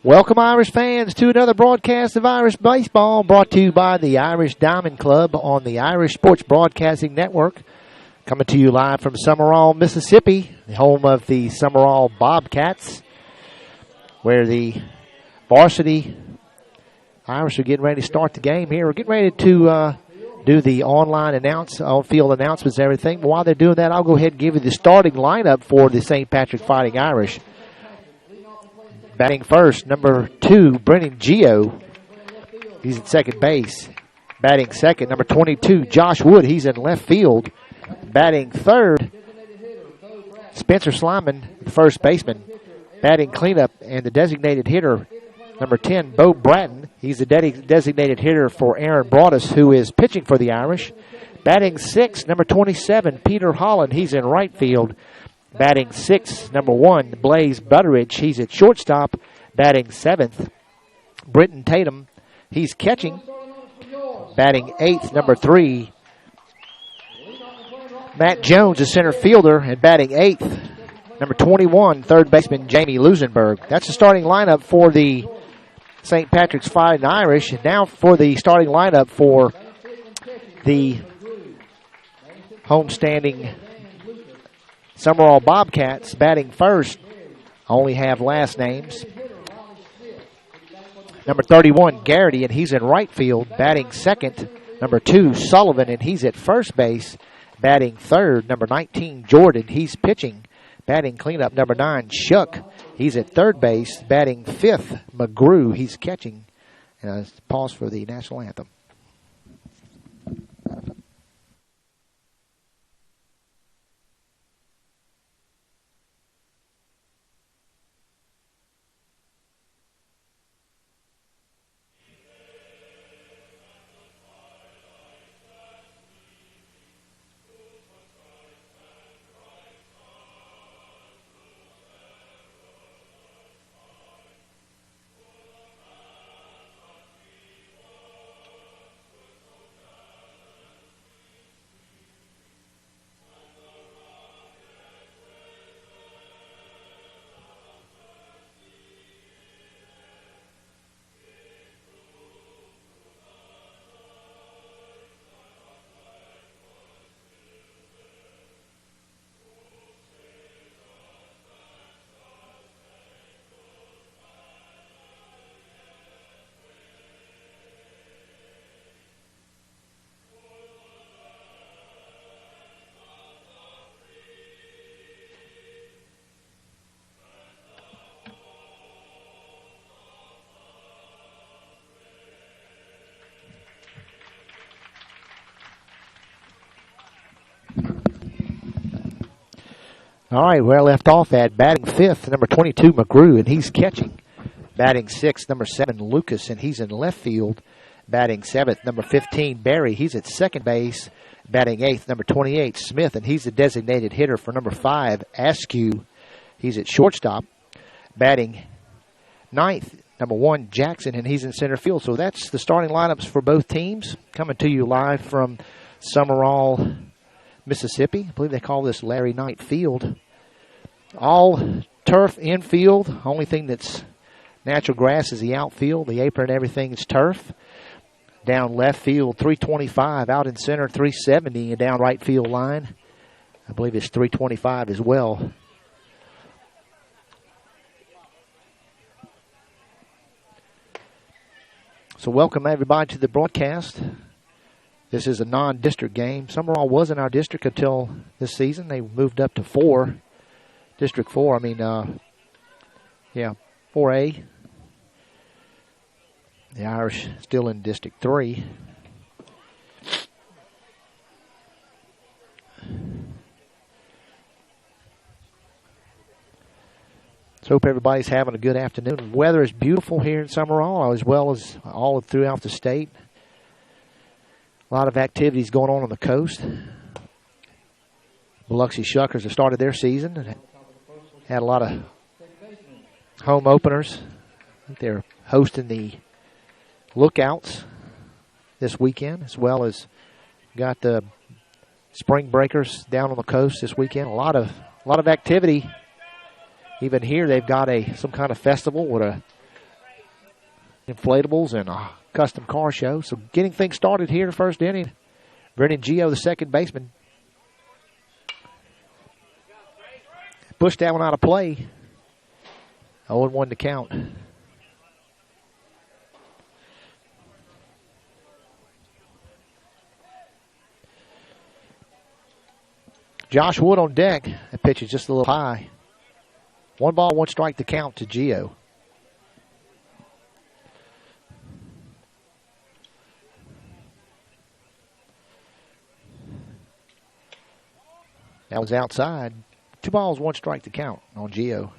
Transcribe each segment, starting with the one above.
Welcome, Irish fans, to another broadcast of Irish Baseball, brought to you by the Irish Diamond Club on the Irish Sports Broadcasting Network. Coming to you live from Sumrall, Mississippi, the home of the Sumrall Bobcats, where the Varsity Irish are getting ready to start the game here. We're getting ready to do the online on-field announcements and everything. But while they're doing that, I'll go ahead and give you the starting lineup for the St. Patrick Fighting Irish. Batting first, number 2, Brennan Gio. He's at second base. Batting second, number 22, Josh Wood. He's in left field. Batting third, Spencer Slyman, the first baseman. Batting cleanup and the designated hitter, number 10, Bo Bratton. He's the designated hitter for Aaron Broadus, who is pitching for the Irish. Batting sixth, number 27, Peter Holland. He's in right field. Batting sixth, number 1, Blaze Butteridge. He's at shortstop. Batting seventh, Britton Tatum. He's catching. Batting eighth, number 3, Matt Jones, the center fielder. And batting eighth, number 21, third baseman Jamie Lusenberg. That's the starting lineup for the St. Patrick's Fighting Irish. And now for the starting lineup for the homestanding Sumrall Bobcats. Batting first, I only have last names. Number 31, Garrity, and he's in right field. Batting second, number 2, Sullivan, and he's at first base. Batting third, number 19, Jordan. He's pitching. Batting cleanup, number 9, Shuck. He's at third base. Batting fifth, McGrew. He's catching. Pause for the national anthem. All right, where I left off at, batting fifth, number 22, McGrew, and he's catching. Batting sixth, number 7, Lucas, and he's in left field. Batting seventh, number 15, Barry. He's at second base. Batting eighth, number 28, Smith, and he's the designated hitter for number 5, Askew. He's at shortstop. Batting ninth, number 1, Jackson, and he's in center field. So that's the starting lineups for both teams. Coming to you live from Sumrall, Mississippi. I believe they call this Larry Knight Field. All turf infield. Only thing that's natural grass is the outfield. The apron and everything is turf. Down left field, 325. Out in center, 370. And down right field line, I believe it's 325 as well. So welcome everybody to the broadcast. This is a non-district game. Sumrall was in our district until this season. They moved up to 4. District 4, 4A. The Irish still in District 3. So hope everybody's having a good afternoon. The weather is beautiful here in Sumrall, as well as all throughout the state. A lot of activities going on the coast. Biloxi Shuckers have started their season and had a lot of home openers. I think they're hosting the Lookouts this weekend, as well as got the Spring Breakers down on the coast this weekend. A lot of activity. Even here, they've got some kind of festival with inflatables and a custom car show. So getting things started here, first inning. Brennan Gio, the second baseman, pushed that one out of play. 0-1 to count. Josh Wood on deck. That pitch is just a little high. 1 ball, 1 strike to count to Gio. That was outside. 2 balls, 1 strike to count on Gio.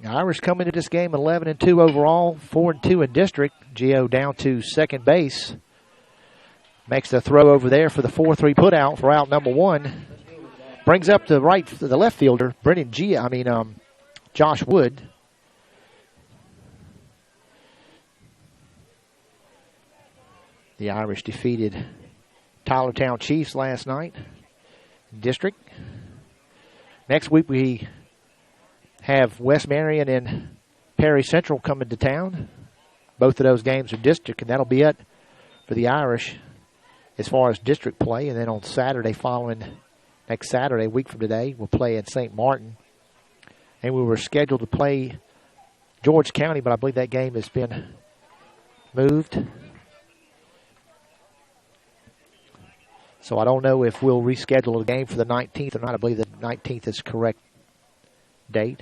The Irish come into this game 11-2 overall, 4-2 in district. Gio down to second base. Makes the throw over there for the 4-3 putout for out number 1. Brings up the left fielder, Josh Wood. The Irish defeated Tylertown Chiefs last night in district. Next week we have West Marion and Perry Central coming to town. Both of those games are district, and that'll be it for the Irish as far as district play. And then on Saturday next Saturday, a week from today, we'll play at St. Martin. And we were scheduled to play George County, but I believe that game has been moved. So I don't know if we'll reschedule the game for the 19th or not. I believe the 19th is the correct date.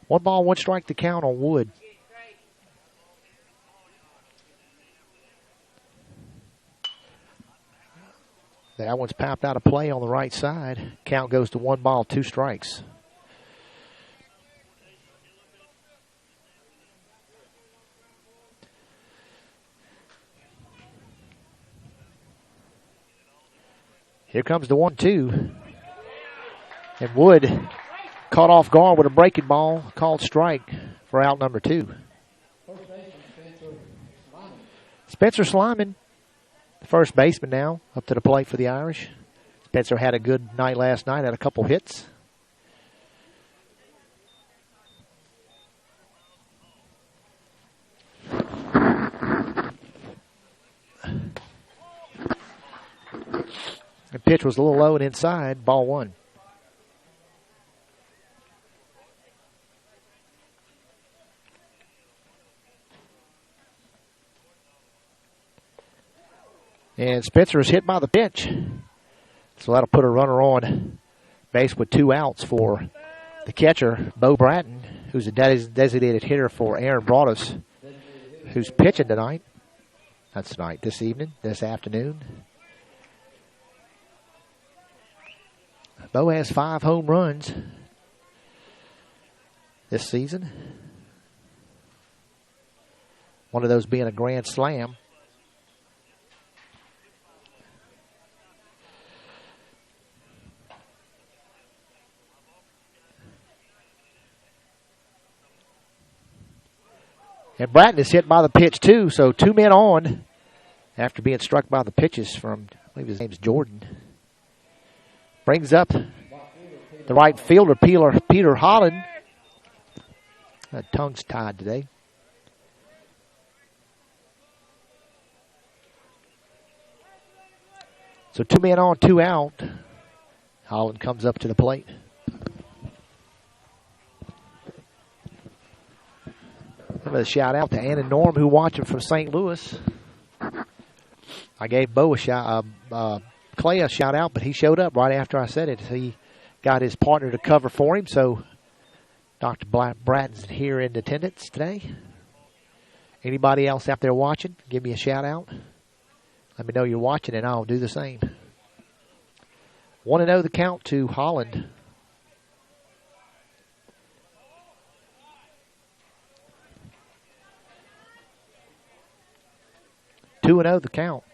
1 ball, 1 strike to count on Wood. That one's popped out of play on the right side. Count goes to 1 ball, 2 strikes. Here comes the 1-2. And Wood caught off guard with a breaking ball, called strike for out number 2. Spencer Slyman, the first baseman now, up to the plate for the Irish. Spencer had a good night last night, had a couple hits. The pitch was a little low and inside, ball 1. And Spencer is hit by the pitch. So that'll put a runner on base with 2 outs for the catcher, Bo Bratton, who's a designated hitter for Aaron Broadus, who's pitching tonight. That's tonight, this afternoon. Bo has 5 home runs this season. One of those being a grand slam. And Bratton is hit by the pitch, too, so 2 men on after being struck by the pitches from, I believe his name's Jordan. Brings up the right fielder, Peter Holland. That tongue's tied today. So 2 men on, 2 out. Holland comes up to the plate. Give a shout out to Ann and Norm who watch him from St. Louis. I gave Bo Clay a shout out, but he showed up right after I said it. He got his partner to cover for him, so Dr. Bratton's here in attendance today. Anybody else out there watching, give me a shout out. Let me know you're watching, and I'll do the same. 1-0 the count to Holland. Two 2-0 the count.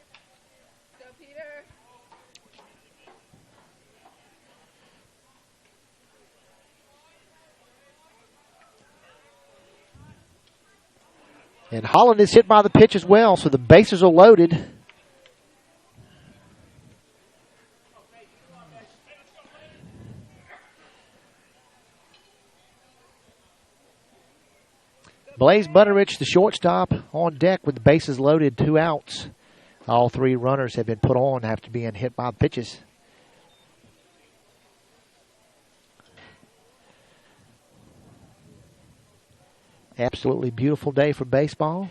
And Holland is hit by the pitch as well, so the bases are loaded. Blaze Butterich, the shortstop, on deck with the bases loaded, 2 outs. All 3 runners have been put on after being hit by the pitches. Absolutely beautiful day for baseball.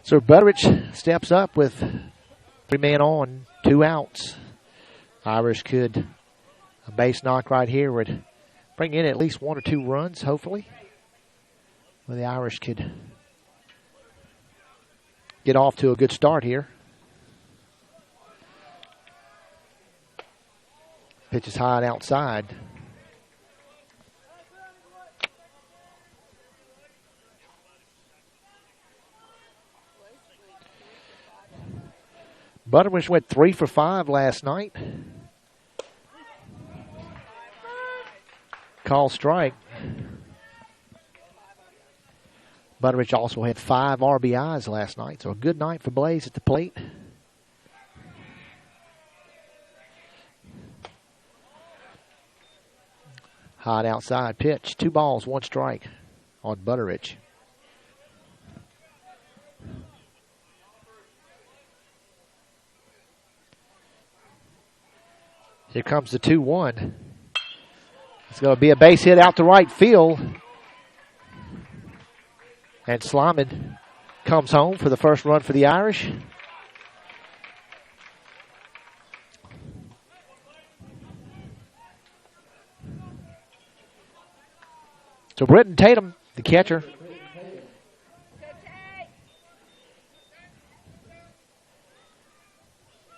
So Butterich steps up with 3 men on, 2 outs. Irish could, a base knock right here would bring in at least 1 or 2 runs, hopefully. Well, the Irish could get off to a good start here. Pitch is high and outside. Butterich went 3 for 5 last night. Call strike. Butterich also had 5 RBIs last night, so a good night for Blaze at the plate. Hot outside pitch. 2 balls, 1 strike on Butterich. Here comes the 2-1. It's going to be a base hit out to right field. And Slyman comes home for the first run for the Irish. So Britton Tatum, the catcher.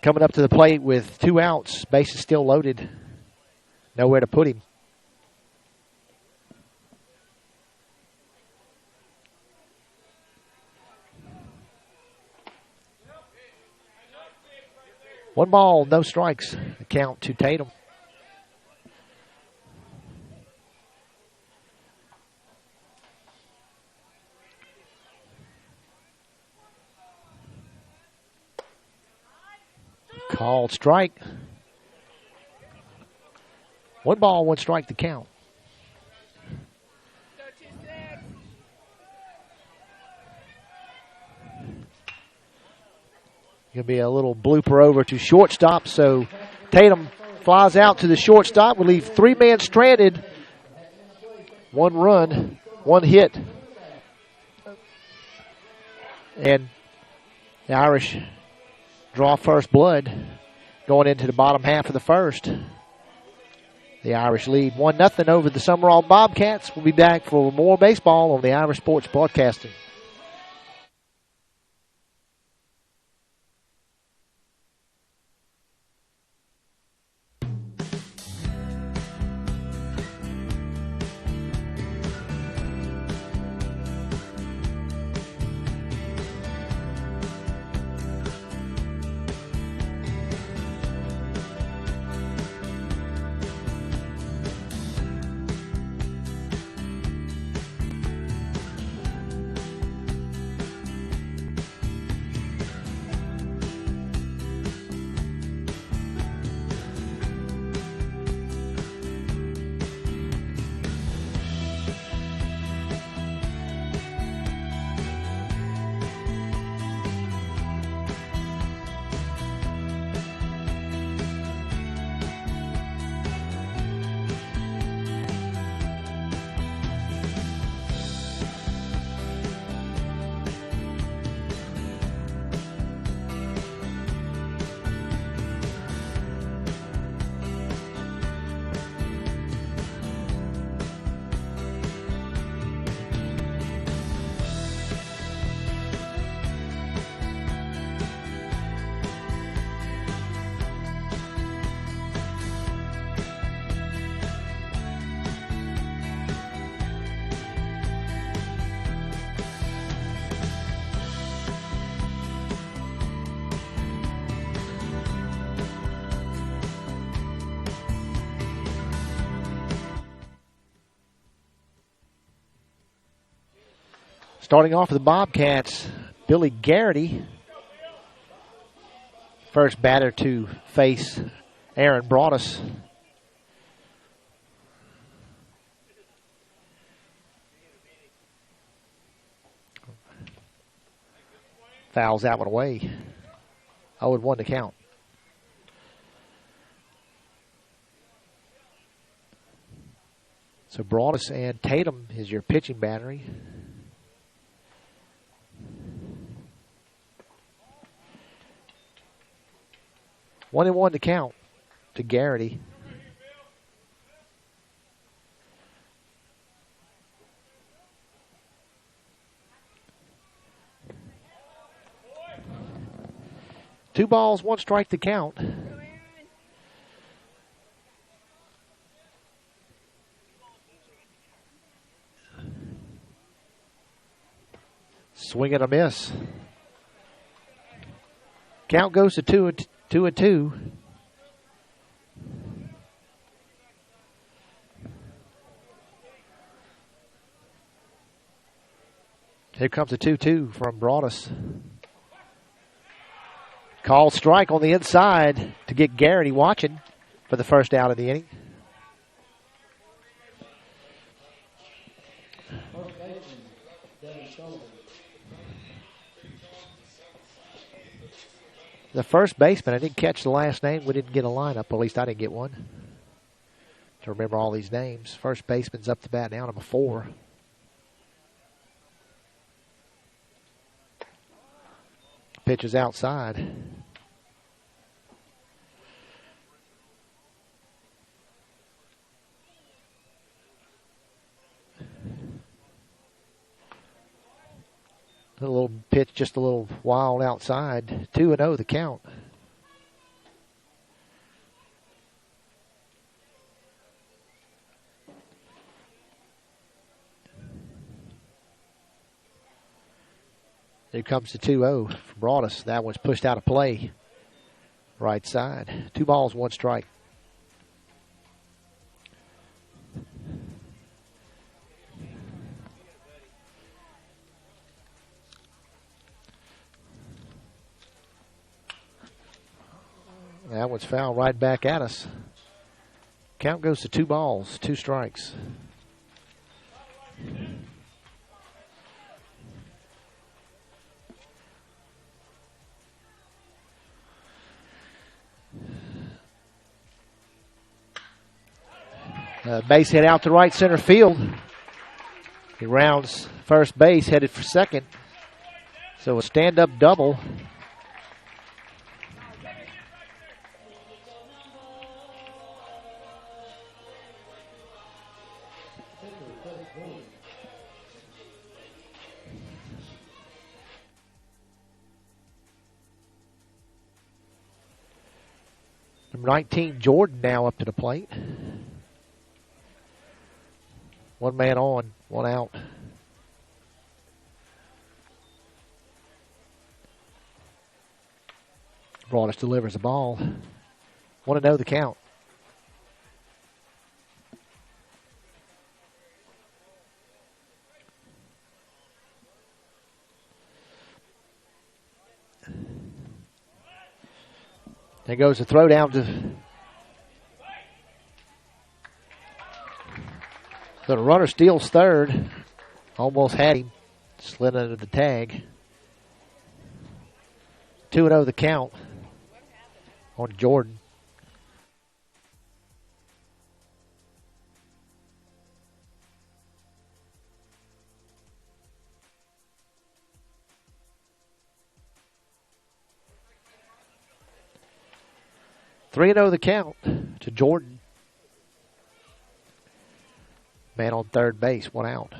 Coming up to the plate with 2 outs. Bases still loaded. Nowhere to put him. One ball, no strikes. The count to Tatum. Called strike. 1 ball, 1 strike to count. Going to be a little blooper over to shortstop. So Tatum flies out to the shortstop. We'll leave 3 men stranded. 1 run, 1 hit. And the Irish draw first blood going into the bottom half of the first. The Irish lead 1-0 over the Sumrall Bobcats. We'll be back for more baseball on the Irish Sports Broadcasting. Starting off for the Bobcats, Billy Garrity. First batter to face Aaron Broadus. Fouls that one away. 0-1 to count. So Broadus and Tatum is your pitching battery. One and one to count to Garrity. Two balls, one strike to count. Swing and a miss. Count goes to 2-2. Here comes a 2-2 from Broadus. Call strike on the inside to get Garrity watching for the first out of the inning. The first baseman, I didn't catch the last name. We didn't get a lineup. At least I didn't get one to remember all these names. First baseman's up to bat now, number 4. Pitch is outside. A little pitch, just a little wild outside. 2-0 the count. Here comes the 2-0 from Broadus. That one's pushed out of play. Right side. 2 balls, 1 strike. That one's fouled right back at us. Count goes to 2 balls, 2 strikes. Base hit out to right center field. He rounds first base, headed for second. So a stand-up double. Number 19, Jordan, now up to the plate. 1 man on, 1 out. Broadus delivers the ball. 1-0 the count. There goes the throw down to the runner, steals third. Almost had him. Slid under the tag. 2-0 the count on Jordan. Three 3-0 the count to Jordan. Man on third base, 1 out.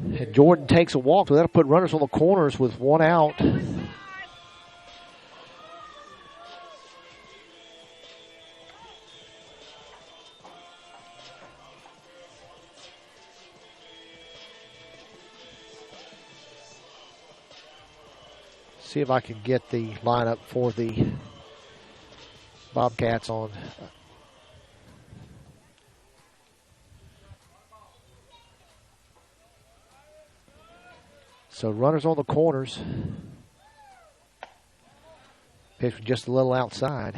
And Jordan takes a walk, so that'll put runners on the corners with 1 out. See if I can get the lineup for the Bobcats on. So runners on the corners. Pitch just a little outside.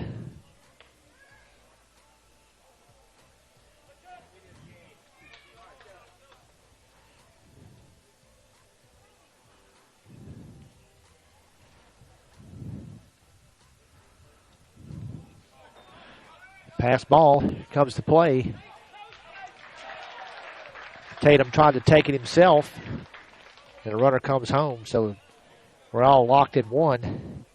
Pass ball comes to play. Tatum tried to take it himself, and the runner comes home. So we're all locked at one.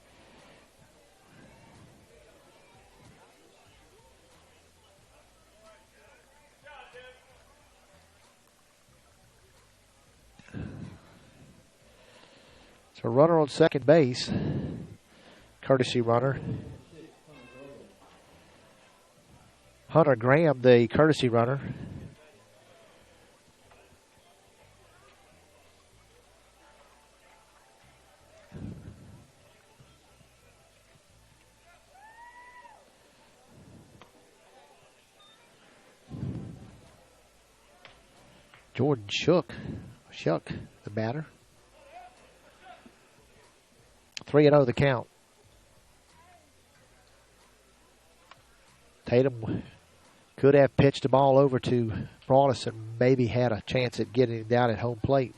So runner on second base, courtesy runner. Hunter Graham, the courtesy runner. Jordan Shuck, the batter. 3-0 the count. Tatum could have pitched the ball over to Broadus and maybe had a chance at getting it down at home plate.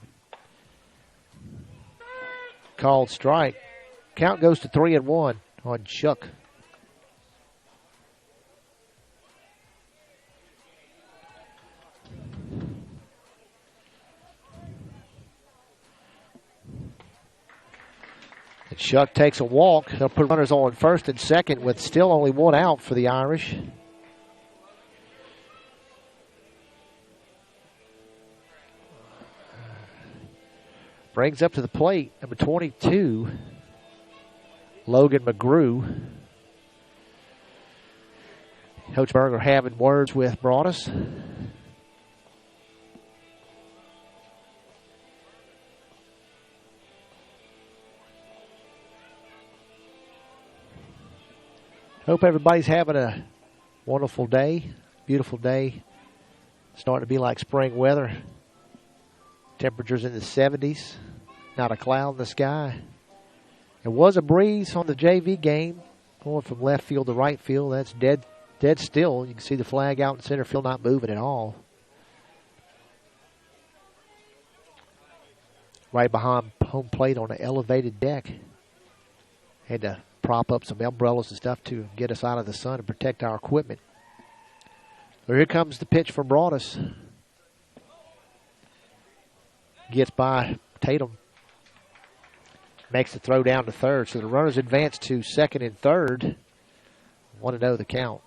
Called strike. Count goes to 3-1 on Shuck. And Shuck takes a walk. They'll put runners on first and second with still only one out for the Irish. Brings up to the plate, number 22, Logan McGrew. Coach Berger having words with Broadus. Hope everybody's having a wonderful day, beautiful day. Starting to be like spring weather. Temperatures in the 70s. Not a cloud in the sky. There was a breeze on the JV game going from left field to right field. That's dead still. You can see the flag out in center field not moving at all. Right behind home plate on an elevated deck. Had to prop up some umbrellas and stuff to get us out of the sun and protect our equipment. So here comes the pitch from Broadus. Gets by Tatum. Makes the throw down to third. So the runners advance to second and third. 1-0 the count.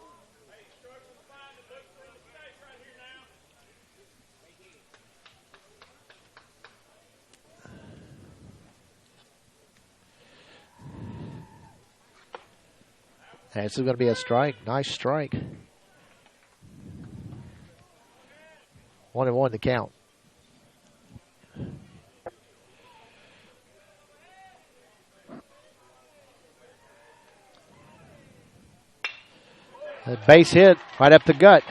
And this is going to be a strike. Nice strike. 1-1 the count. A base hit right up the gut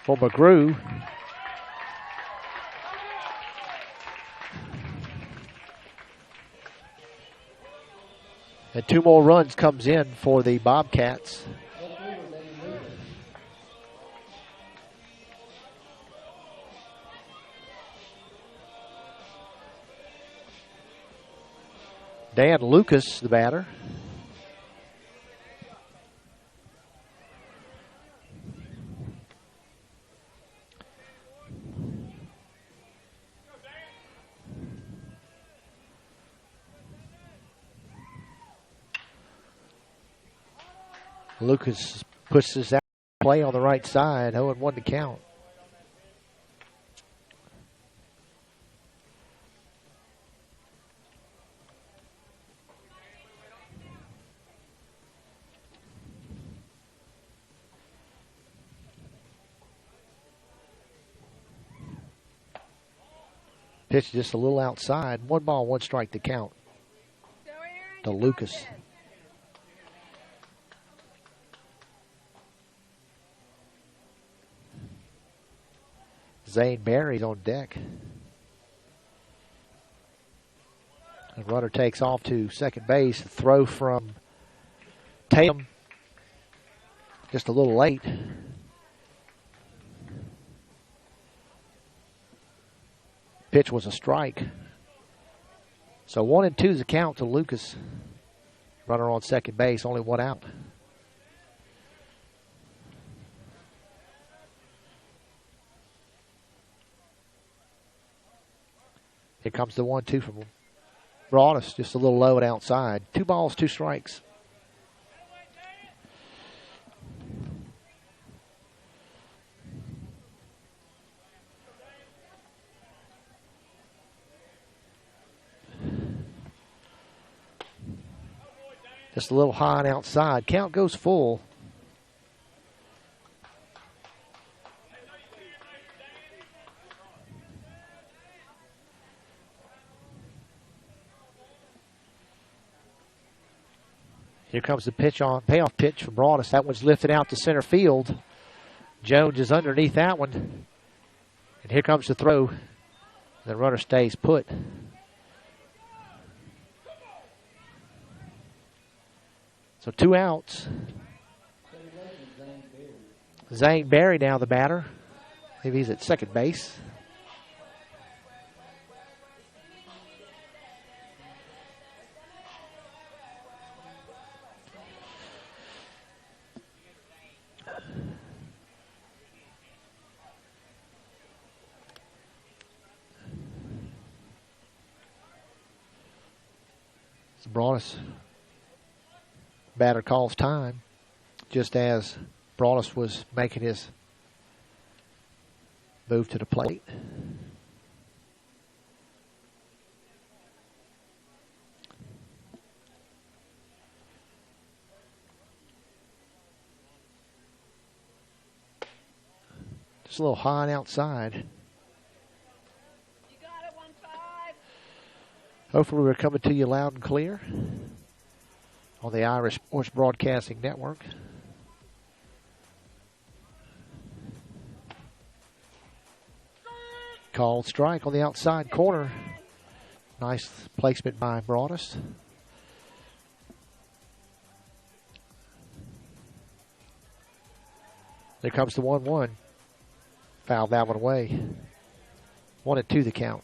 for McGrew. And two more runs comes in for the Bobcats. Dan Lucas, the batter. Lucas pushes out play on the right side. 0-1 to count. Pitch just a little outside. 1 ball, 1 strike to count to Lucas. Zane Barry's on deck. The runner takes off to second base. Throw from Tatum. Just a little late. Pitch was a strike. So 1-2 is the count to Lucas. Runner on second base, only one out. Here comes the 1-2 from Broadus, just a little low and outside. 2 balls, 2 strikes. Just a little high and outside. Count goes full. Here comes the payoff pitch from Broadus. That one's lifted out to center field. Jones is underneath that one. And here comes the throw. The runner stays put. So 2 outs. Zane Barry now the batter. Maybe he's at second base. Broadus batter calls time just as Broadus was making his move to the plate. Just a little high and outside. Hopefully we're coming to you loud and clear on the Irish Sports Broadcasting Network. Called strike on the outside corner. Nice placement by Broadus. There comes the 1-1. Fouled that one away. 1-2 the count.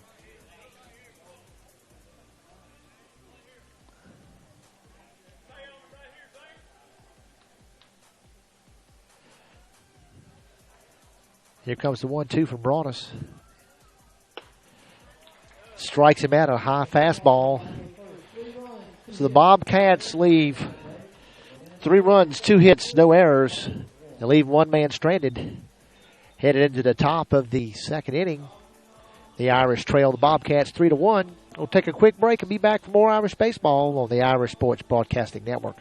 Here comes the 1-2 from Broadus. Strikes him out a high fastball. So the Bobcats leave 3 runs, 2 hits, no errors. They leave 1 man stranded. Headed into the top of the second inning. The Irish trail the Bobcats 3-1. We'll take a quick break and be back for more Irish baseball on the Irish Sports Broadcasting Network.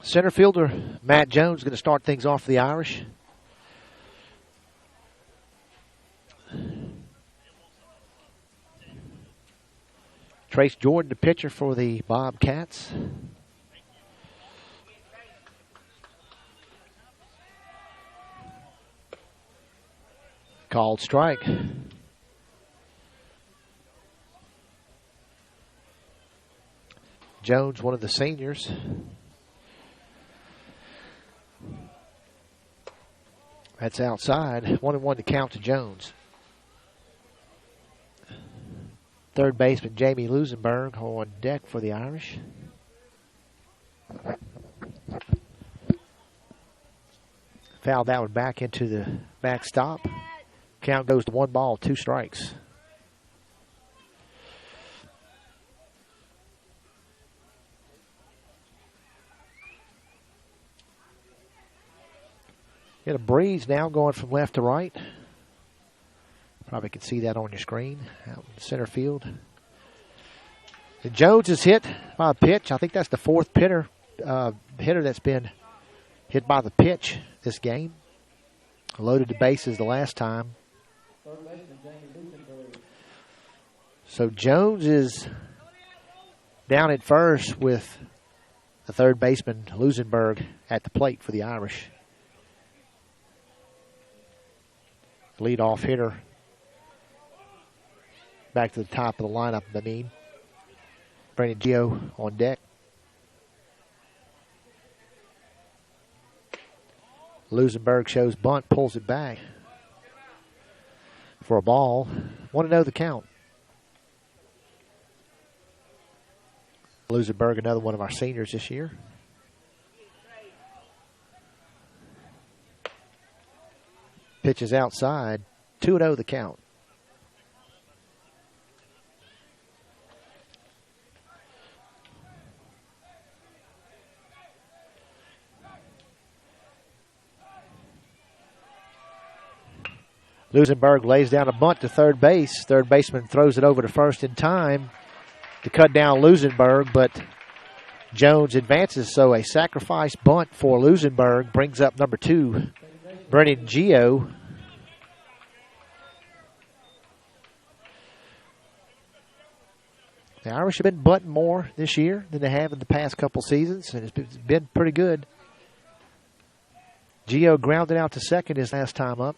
Center fielder Matt Jones going to start things off for the Irish. Trace Jordan, the pitcher for the Bobcats. Called strike. Jones, one of the seniors. That's outside. 1-1 to count to Jones. Third baseman Jamie Lusenberg on deck for the Irish. Fouled that one back into the backstop. Count goes to 1 ball, 2 strikes. Get a breeze now going from left to right. Probably can see that on your screen out in center field. And Jones is hit by a pitch. I think that's the 4th hitter that's been hit by the pitch this game. Loaded the bases the last time. So Jones is down at first with the third baseman Lusenberg at the plate for the Irish. Leadoff hitter back to the top of the lineup, Brendan Gio on deck. Lusenberg shows bunt, pulls it back for a ball. 1-0 the count. Lusenberg, another one of our seniors this year. Pitches outside. 2-0 the count. Lusenberg lays down a bunt to third base. Third baseman throws it over to first in time to cut down Lusenberg, but Jones advances, so a sacrifice bunt for Lusenberg brings up number 2, Brennan Gio. The Irish have been bunting more this year than they have in the past couple seasons, and it's been pretty good. Gio grounded out to second his last time up.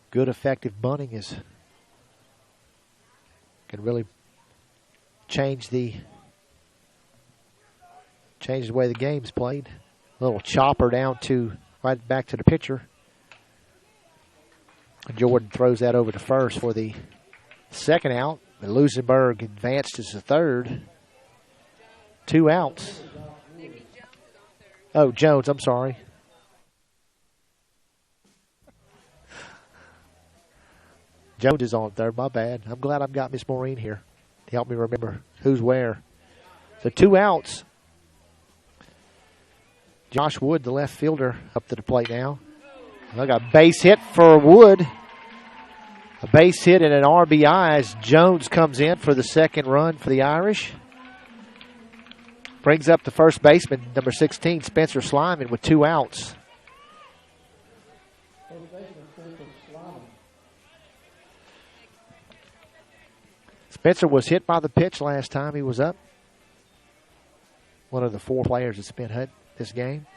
Good effective bunting can really change the way the game's played. A little chopper down to right back to the pitcher. Jordan throws that over to first for the second out. And Lusenberg advanced as the third. 2 outs. Oh, Jones, I'm sorry. Jones is on third, my bad. I'm glad I've got Miss Maureen here to help me remember who's where. So 2 outs. Josh Wood, the left fielder, up to the plate now. I got a base hit for Wood. A base hit and an RBI as Jones comes in for the second run for the Irish. Brings up the first baseman, number 16, Spencer Slyman, with 2 outs. Spencer was hit by the pitch last time he was up. One of the 4 players that's been hit this game.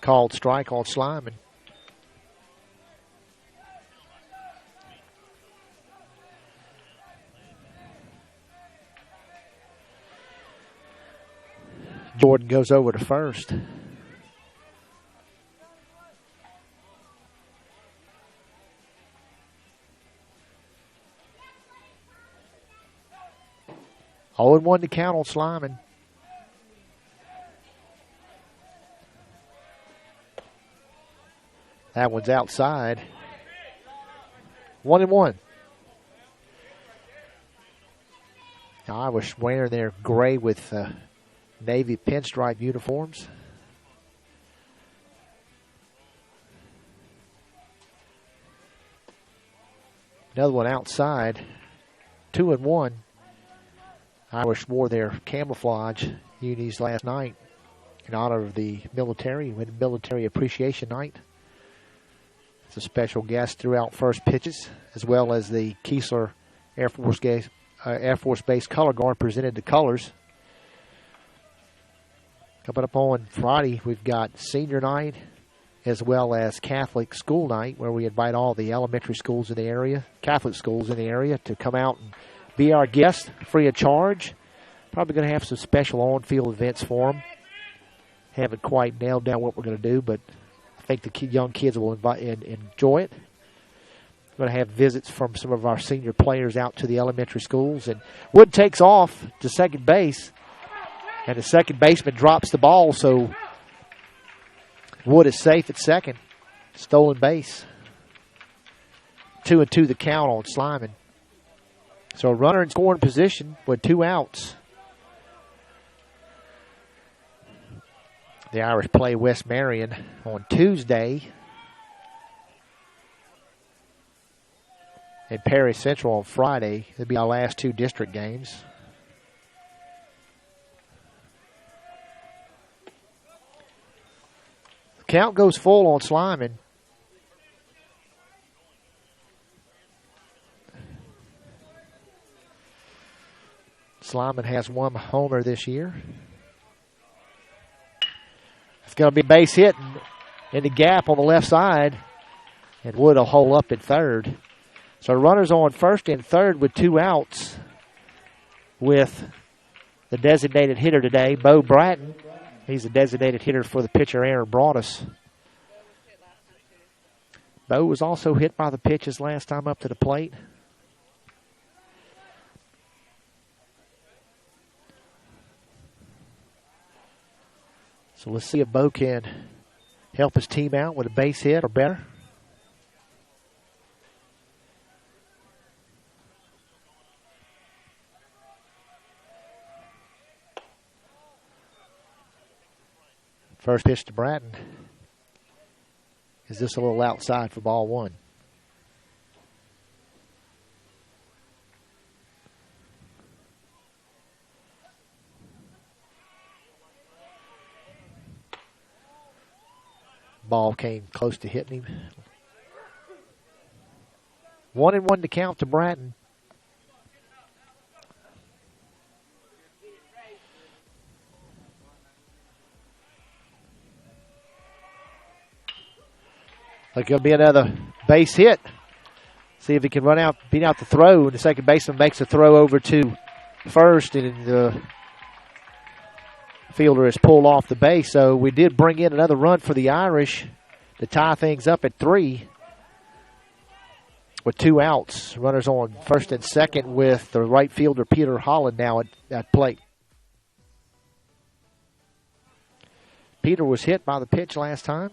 Called strike on Slyman. Jordan goes over to first. Oh, and 1 to count on Slyman. That one's outside. 1-1. The Irish wearing their gray with navy pinstripe uniforms. Another one outside. 2-1. Irish wore their camouflage unis last night in honor of the military, Military Appreciation Night. It's a special guest throughout first pitches, as well as the Keesler Air Force Air Force Base Color Guard presented the colors. Coming up on Friday, we've got senior night as well as Catholic school night, where we invite all the elementary schools in the area, Catholic schools in the area, to come out and be our guest free of charge. Probably going to have some special on-field events for them. Haven't quite nailed down what we're going to do, but I think the young kids will enjoy it. We're going to have visits from some of our senior players out to the elementary schools. And Wood takes off to second base, and the second baseman drops the ball, so Wood is safe at second. Stolen base. 2-2 the count on Slyman. So a runner in scoring position with 2 outs. The Irish play West Marion on Tuesday. And Perry Central on Friday. It'll be our last 2 district games. The count goes full on Slyman. Slyman has 1 homer this year. It's going to be a base hit in the gap on the left side. And Wood will hole up at third. So runners on first and third with 2 outs with the designated hitter today, Bo Bratton. He's the designated hitter for the pitcher, Aaron Broadus. Bo was also hit by the pitches last time up to the plate. So let's see if Bo can help his team out with a base hit or better. First pitch to Bratton. Is this a little outside for ball 1? Ball came close to hitting him. 1-1 to count to Bratton. Like it'll be another base hit. See if he can run out, beat out the throw. And the second baseman makes a throw over to first, and the fielder is pulled off the base. So we did bring in another run for the Irish to tie things up at 3 with 2 outs. Runners on first and second with the right fielder Peter Holland now at plate. Peter was hit by the pitch last time.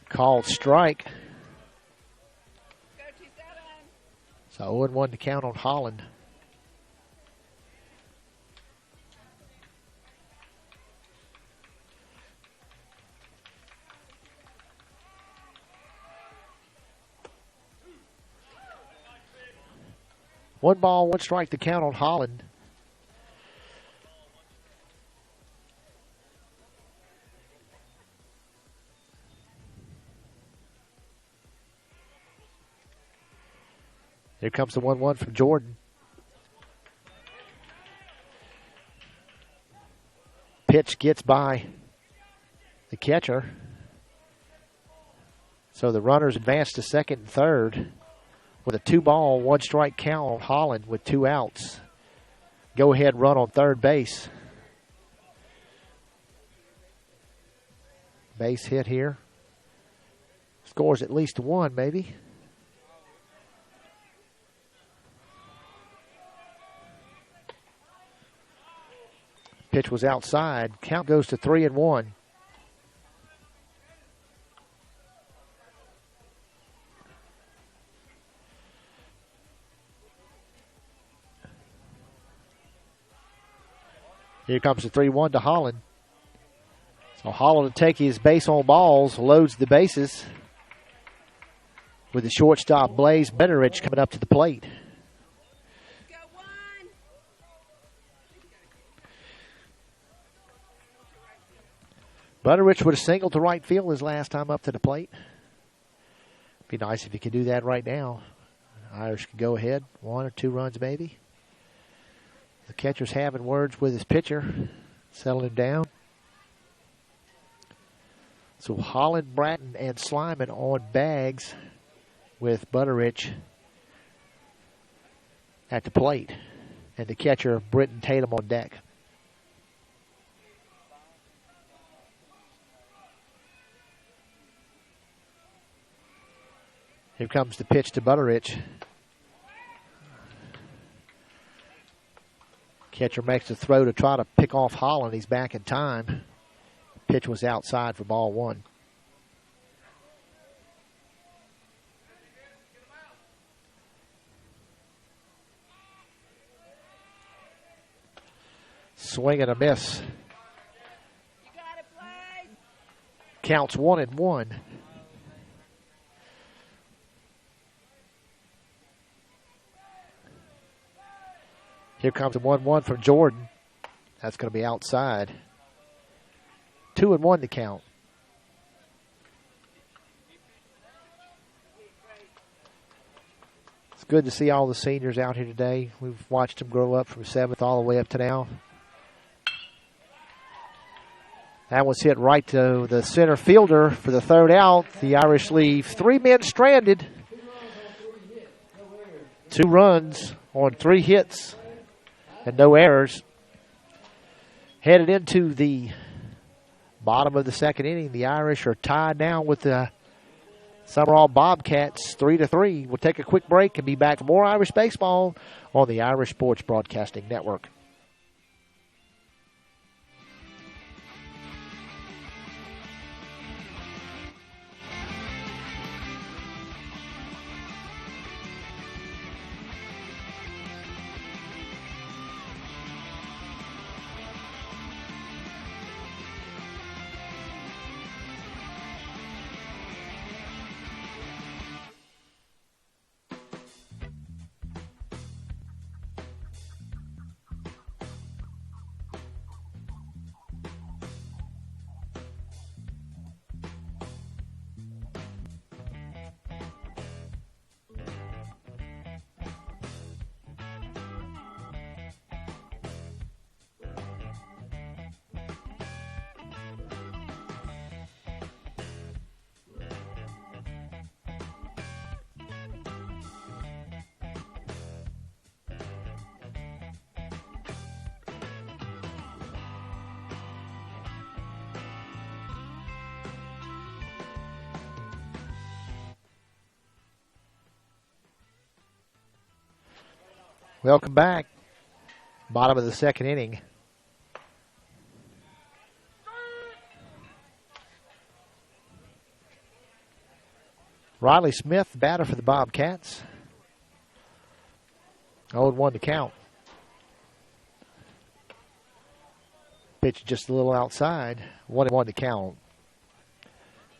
Called strike. So 0-1 to count on Holland. One ball, 1 strike to count on Holland. Here comes the 1-1 from Jordan. Pitch gets by the catcher. So the runners advance to second and third with a 2-ball, 1 strike count on Holland with 2 outs. Go ahead run on third base. Base hit here. Scores at least 1 maybe. Pitch was outside. Count goes to 3-1. Here comes the 3-1 to Holland. So Holland will take his base on balls, loads the bases with the shortstop Blaze Betteridge coming up to the plate. Butterich would have singled to right field his last time up to the plate. Be nice if he could do that right now. Irish could go ahead, 1 or 2 runs maybe. The catcher's having words with his pitcher, settling him down. So Holland, Bratton, and Slyman on bags with Butterich at the plate. And the catcher, Britton Tatum, on deck. Here comes the pitch to Butterich. Catcher makes the throw to try to pick off Holland. He's back in time. Pitch was outside for ball 1. Swing and a miss. Counts 1-1. Here comes a 1-1 from Jordan. That's going to be outside. 2-1 to count. It's good to see all the seniors out here today. We've watched them grow up from 7th all the way up to now. That was hit right to the center fielder for the 3rd out. The Irish leave 3 men stranded. 2 runs on 3 hits and no errors. Headed into the bottom of the 2nd inning, the Irish are tied now with the Sumrall Bobcats 3-3. We'll take a quick break and be back for more Irish baseball on the Irish Sports Broadcasting Network. Welcome back. Bottom of the 2nd inning. Riley Smith, batter for the Bobcats. 0-1 to count. Pitch just a little outside. 1-1 to count.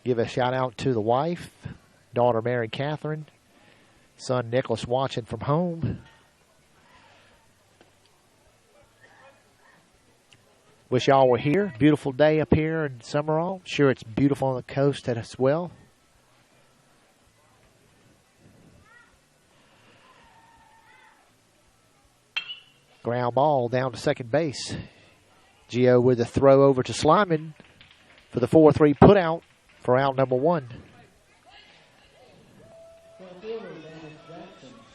Give a shout out to the wife, daughter Mary Catherine, son Nicholas watching from home. Wish y'all were here. Beautiful day up here in Sumrall. Sure, it's beautiful on the coast as well. Ground ball down to second base. Gio with a throw over to Slyman for the 4-3 putout for out number 1.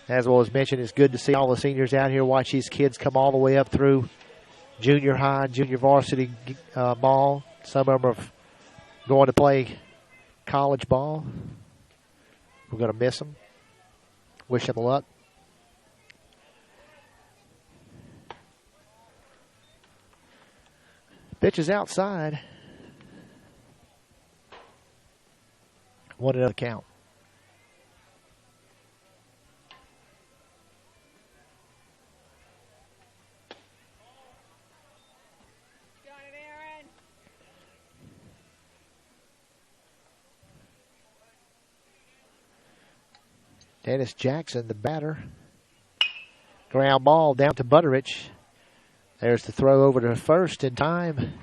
As well as mentioned, it's good to see all the seniors out here. Watch these kids come all the way up through junior high, junior varsity ball. Some of them are going to play college ball. We're going to miss them. Wish them luck. Pitch is outside. 1-0 count. Dennis Jackson, the batter. Ground ball down to Butterich. There's the throw over to first in time.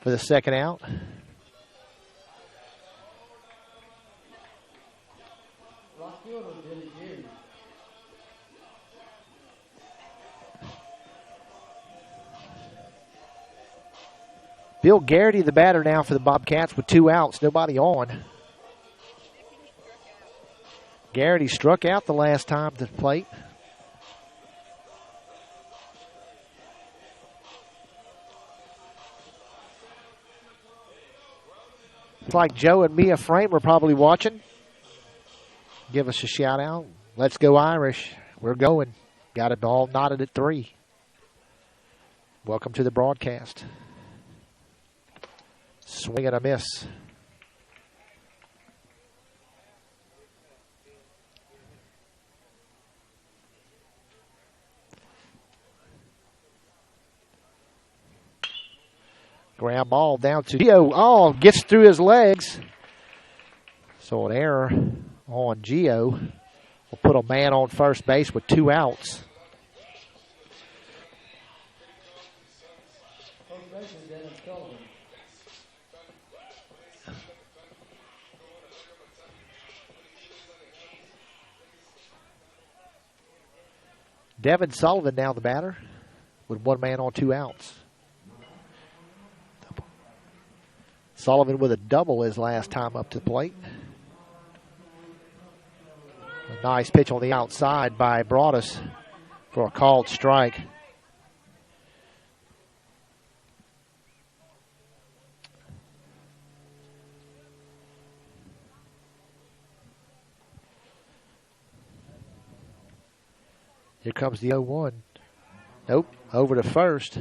for the second out. Bill Garrity, the batter now for the Bobcats with 2 outs, nobody on. Garrity struck out the last time to the plate. Looks like Joe and Mia Frame are probably watching. Give us a shout out. Let's go Irish. We're going. Got it all knotted at 3. Welcome to the broadcast. Swing and a miss. Ground ball down to Gio. Oh, gets through his legs. So an error on Gio will put a man on first base with 2 outs. Devin Sullivan now the batter with 1 man on 2 outs. Sullivan with a double his last time up to the plate. A nice pitch on the outside by Broadus for a called strike. Here comes the 0-1. Nope, over to first.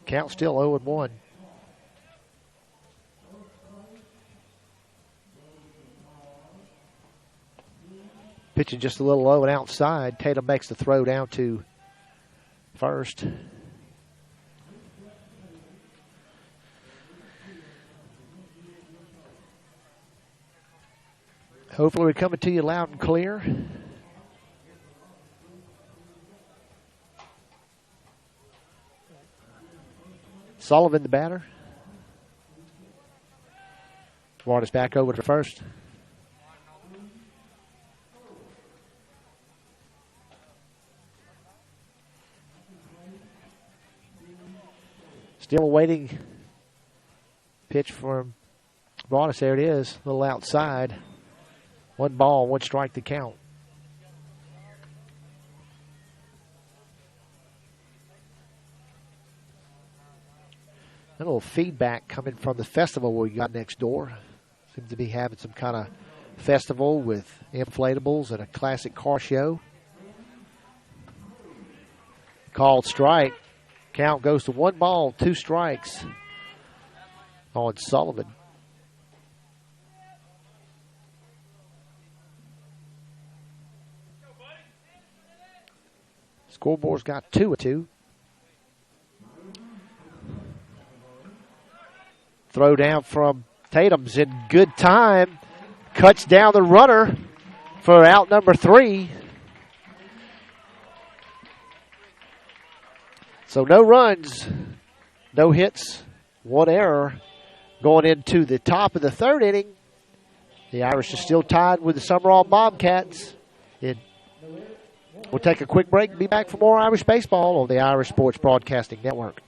Count still 0-1. Pitching just a little low and outside. Tatum makes the throw down to first. Hopefully we're coming to you loud and clear. Sullivan the batter. Waters back over to first. Still awaiting pitch from Broadus. There it is, a little outside. 1 ball, 1 strike to count. A little feedback coming from the festival we got next door. Seems to be having some kind of festival with inflatables and a classic car show. Called strike. Count goes to 1 ball, 2 strikes on Sullivan. Scoreboard's got 2-2. Throw down from Tatum's in good time. Cuts down the runner for out number 3. So no runs, no hits, 1 error. Going into the top of the 3rd inning, the Irish are still tied with the Sumrall Bobcats. We'll take a quick break and be back for more Irish baseball on the Irish Sports Broadcasting Network.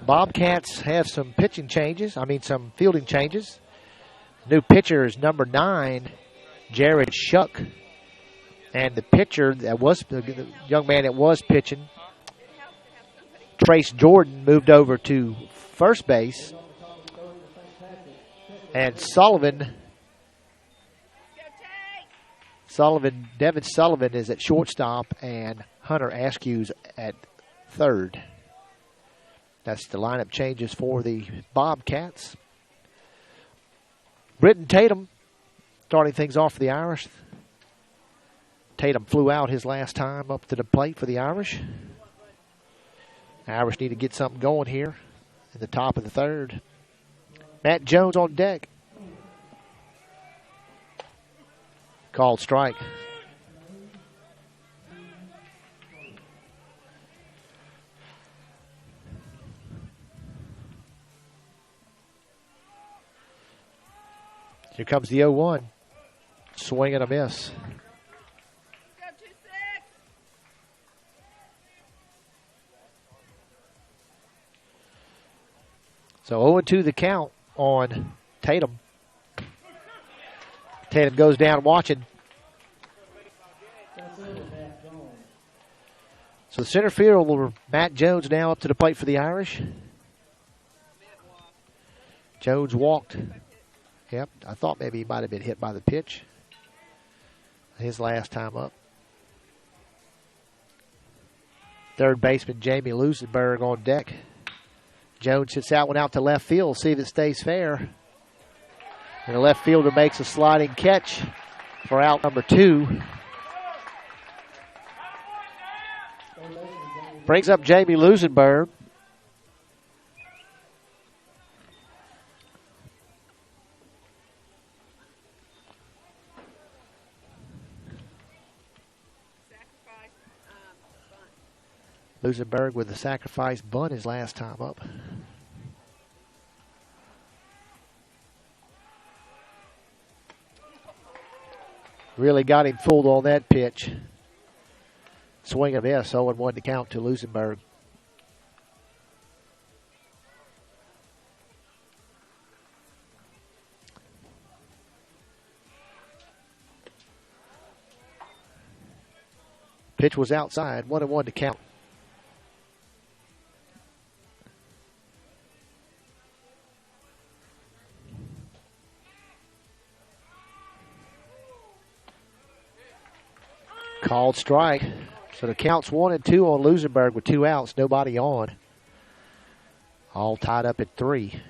Bobcats have some some fielding changes. New pitcher is number 9, Jared Shuck. And the pitcher the young man that was pitching, Trace Jordan, moved over to first base. And Devin Sullivan is at shortstop, and Hunter Askew's at third. That's the lineup changes for the Bobcats. Britton Tatum starting things off for the Irish. Tatum flew out his last time up to the plate for the Irish. The Irish need to get something going here in the top of the third. Matt Jones on deck. Called strike. Here comes the 0-1. Swing and a miss. So 0-2 the count on Tatum. Tatum goes down watching. So the center fielder, Matt Jones, now up to the plate for the Irish. Jones walked. Yep, I thought maybe he might have been hit by the pitch. His last time up. Third baseman Jamie Lusenberg on deck. Jones hits that one out to left field, see if it stays fair. And the left fielder makes a sliding catch for out number 2. Brings up Jamie Lusenberg. Lusenberg with the sacrifice bunt his last time up. Really got him fooled on that pitch. Swing and miss, 0-1 to count to Lusenberg. Pitch was outside, 1-1 to count. Called strike. So the count's 1-2 on Lusenberg with 2 outs, nobody on. All tied up at 3. Here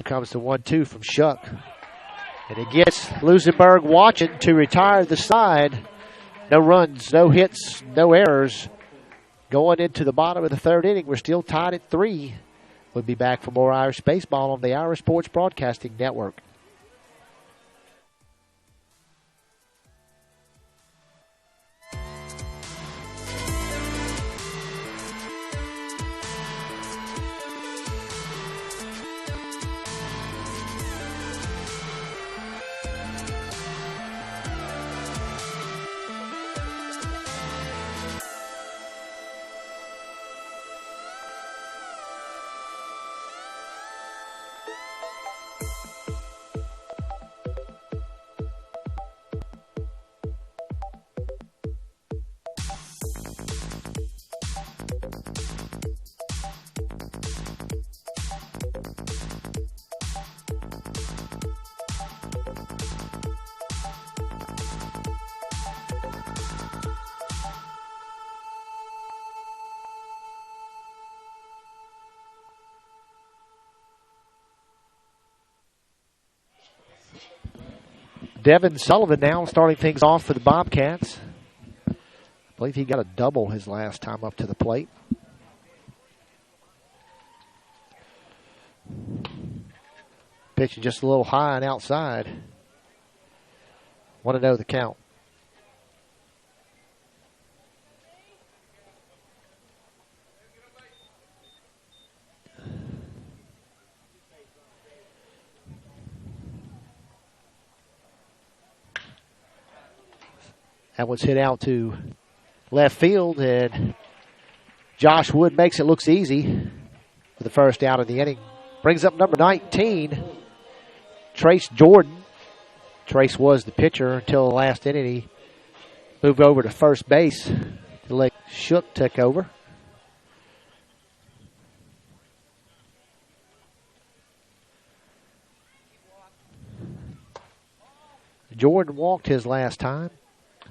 comes the 1-2 from Shuck. And it gets Lusenberg watching to retire the side. No runs, no hits, no errors. Going into the bottom of the third inning, we're still tied at 3. We'll be back for more Irish baseball on the Irish Sports Broadcasting Network. Devin Sullivan now starting things off for the Bobcats. I believe he got a double his last time up to the plate. Pitching just a little high and outside. 1-0 the count. That one's hit out to left field, and Josh Wood makes it look easy for the first out of the inning. Brings up number 19, Trace Jordan. Trace was the pitcher until the last inning. He moved over to first base to let Shook take over. Jordan walked his last time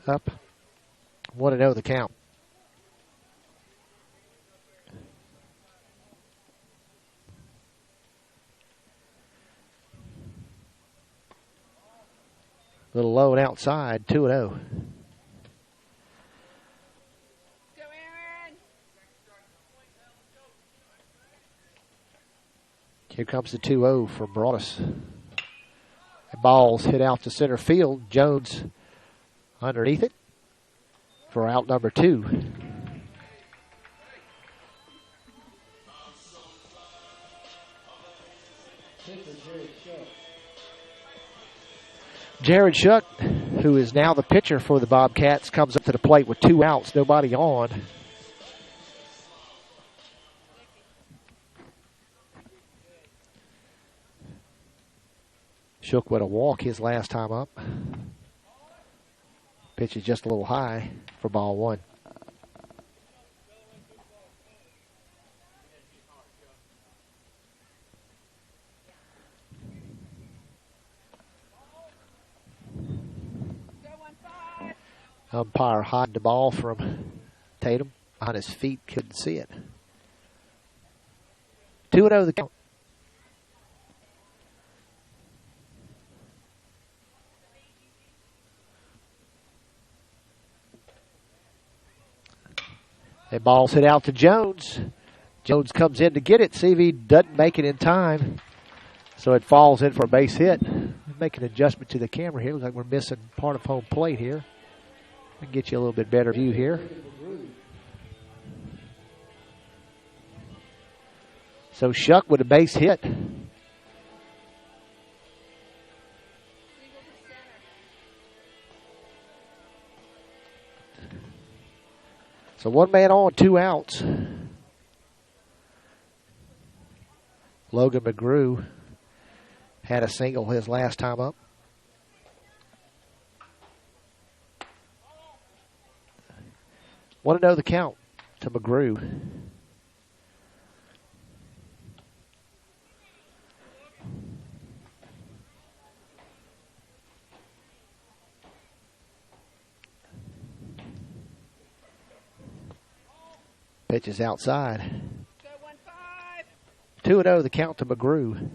up. 1-0 the count. A little low and outside, 2-0. Here comes the 2-0 from Broadus. The ball's hit out to center field. Jones underneath it for out number 2. Jared Shuck, who is now the pitcher for the Bobcats, comes up to the plate with 2 outs, nobody on. Shook with a walk his last time up. Pitch is just a little high for ball 1. Umpire hid the ball from Tatum behind his feet, couldn't see it. 2-0 the count. That ball's hit out to Jones. Jones comes in to get it. See if he doesn't make it in time. So it falls in for a base hit. Make an adjustment to the camera here. Looks like we're missing part of home plate here. I'll get you a little bit better view here. So Shuck with a base hit. So 1 man on, 2 outs. Logan McGrew had a single his last time up. Want to know the count to McGrew. Pitch is outside. 2-0 the count to McGrew.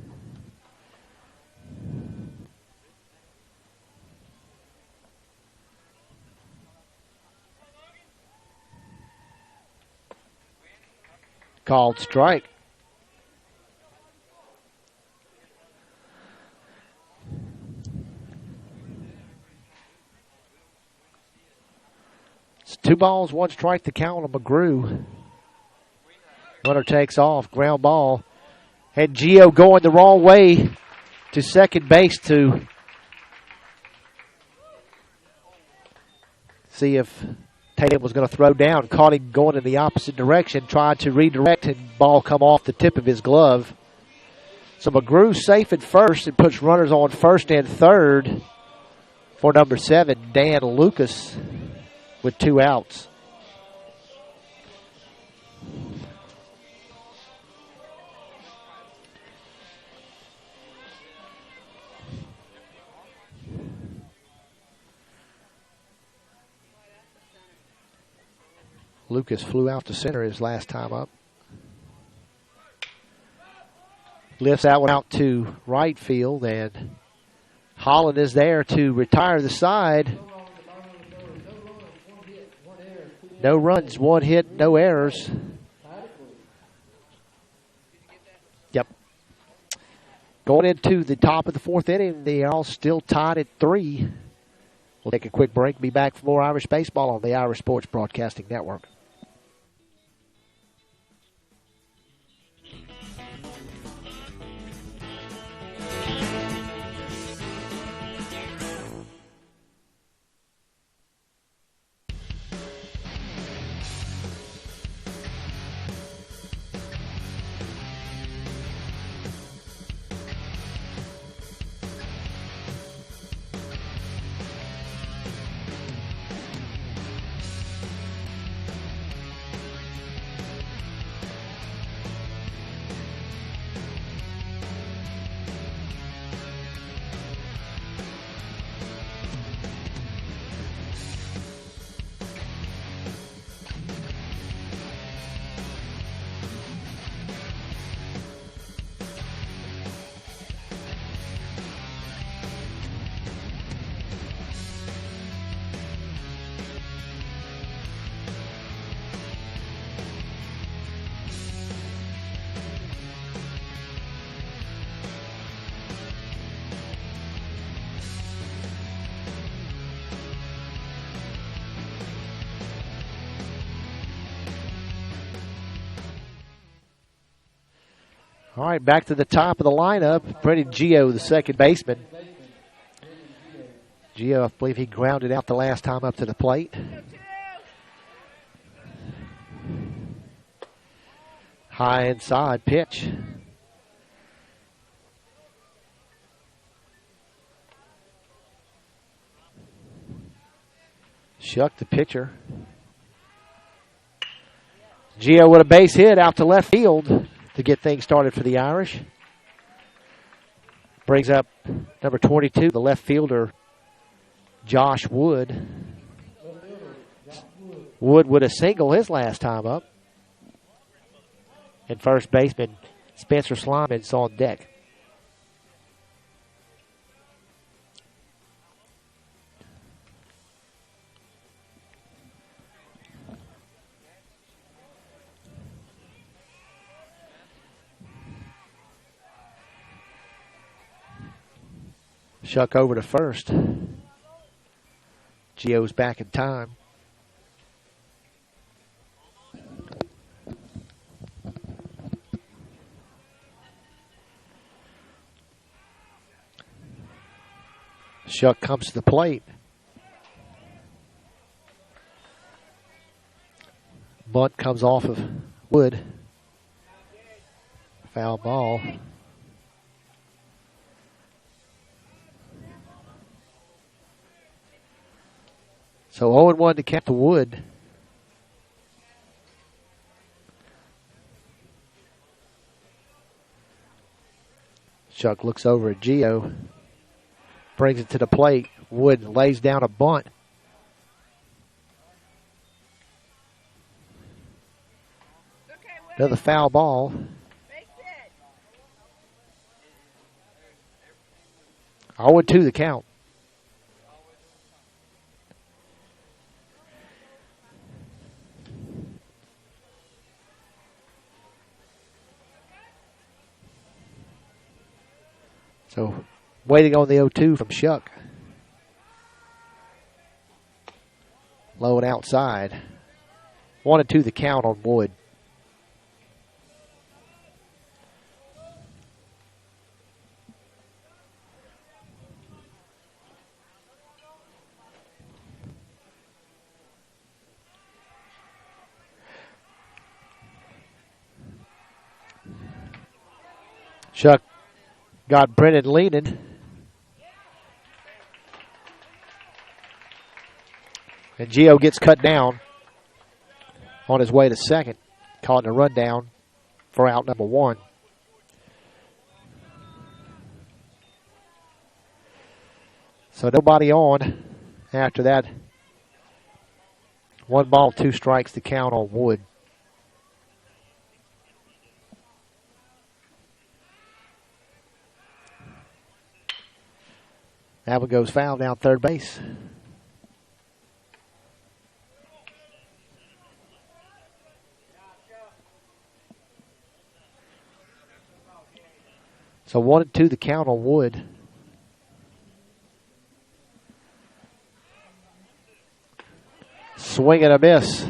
Called strike. It's 2 balls, 1 strike to count on McGrew. Runner takes off, ground ball. Had Gio going the wrong way to second base to see if Tatum was going to throw down. Caught him going in the opposite direction, tried to redirect, and ball come off the tip of his glove. So McGrew safe at first and puts runners on first and third for number 7, Dan Lucas, with 2 outs. Lucas flew out to center his last time up. Lifts that one out to right field, and Holland is there to retire the side. No runs, 1 hit, no errors. Yep. Going into the top of the 4th inning, they are all still tied at 3. We'll take a quick break. Be back for more Irish baseball on the Irish Sports Broadcasting Network. All right, back to the top of the lineup. Brendan Gio, the second baseman. Gio, I believe he grounded out the last time up to the plate. High inside pitch. Shuck, the pitcher. Gio with a base hit out to left field to get things started for the Irish. Brings up number 22, the left fielder, Josh Wood. Wood with a single his last time up. And first baseman Spencer Slyman's on deck. Shuck over to first. Gio's back in time. Shuck comes to the plate. Bunt comes off of Wood. Foul ball. So 0-1 to Captain Wood. Shuck looks over at Gio. Brings it to the plate. Wood lays down a bunt. Another foul ball. 0-2 the count. So, waiting on the 0-2 from Shuck. Low and outside. 1-2 the count on Wood. Shuck got Brennan leaning. And Gio gets cut down on his way to second. Caught in a rundown for out number 1. So nobody on after that. 1 ball, 2 strikes to count on Wood. That one goes foul down third base. So 1-2 the count on Wood. Swing and a miss.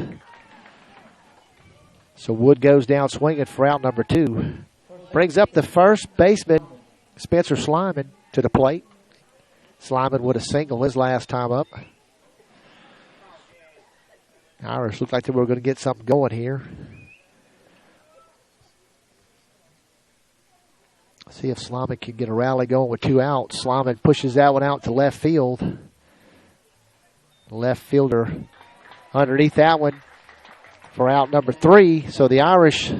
So Wood goes down swinging for out number 2. Brings up the first baseman, Spencer Slyman, to the plate. Slyman with a single his last time up. Irish looked like they were going to get something going here. See if Slyman can get a rally going with 2 outs. Slyman pushes that one out to left field. Left fielder underneath that one for out number 3. So the Irish,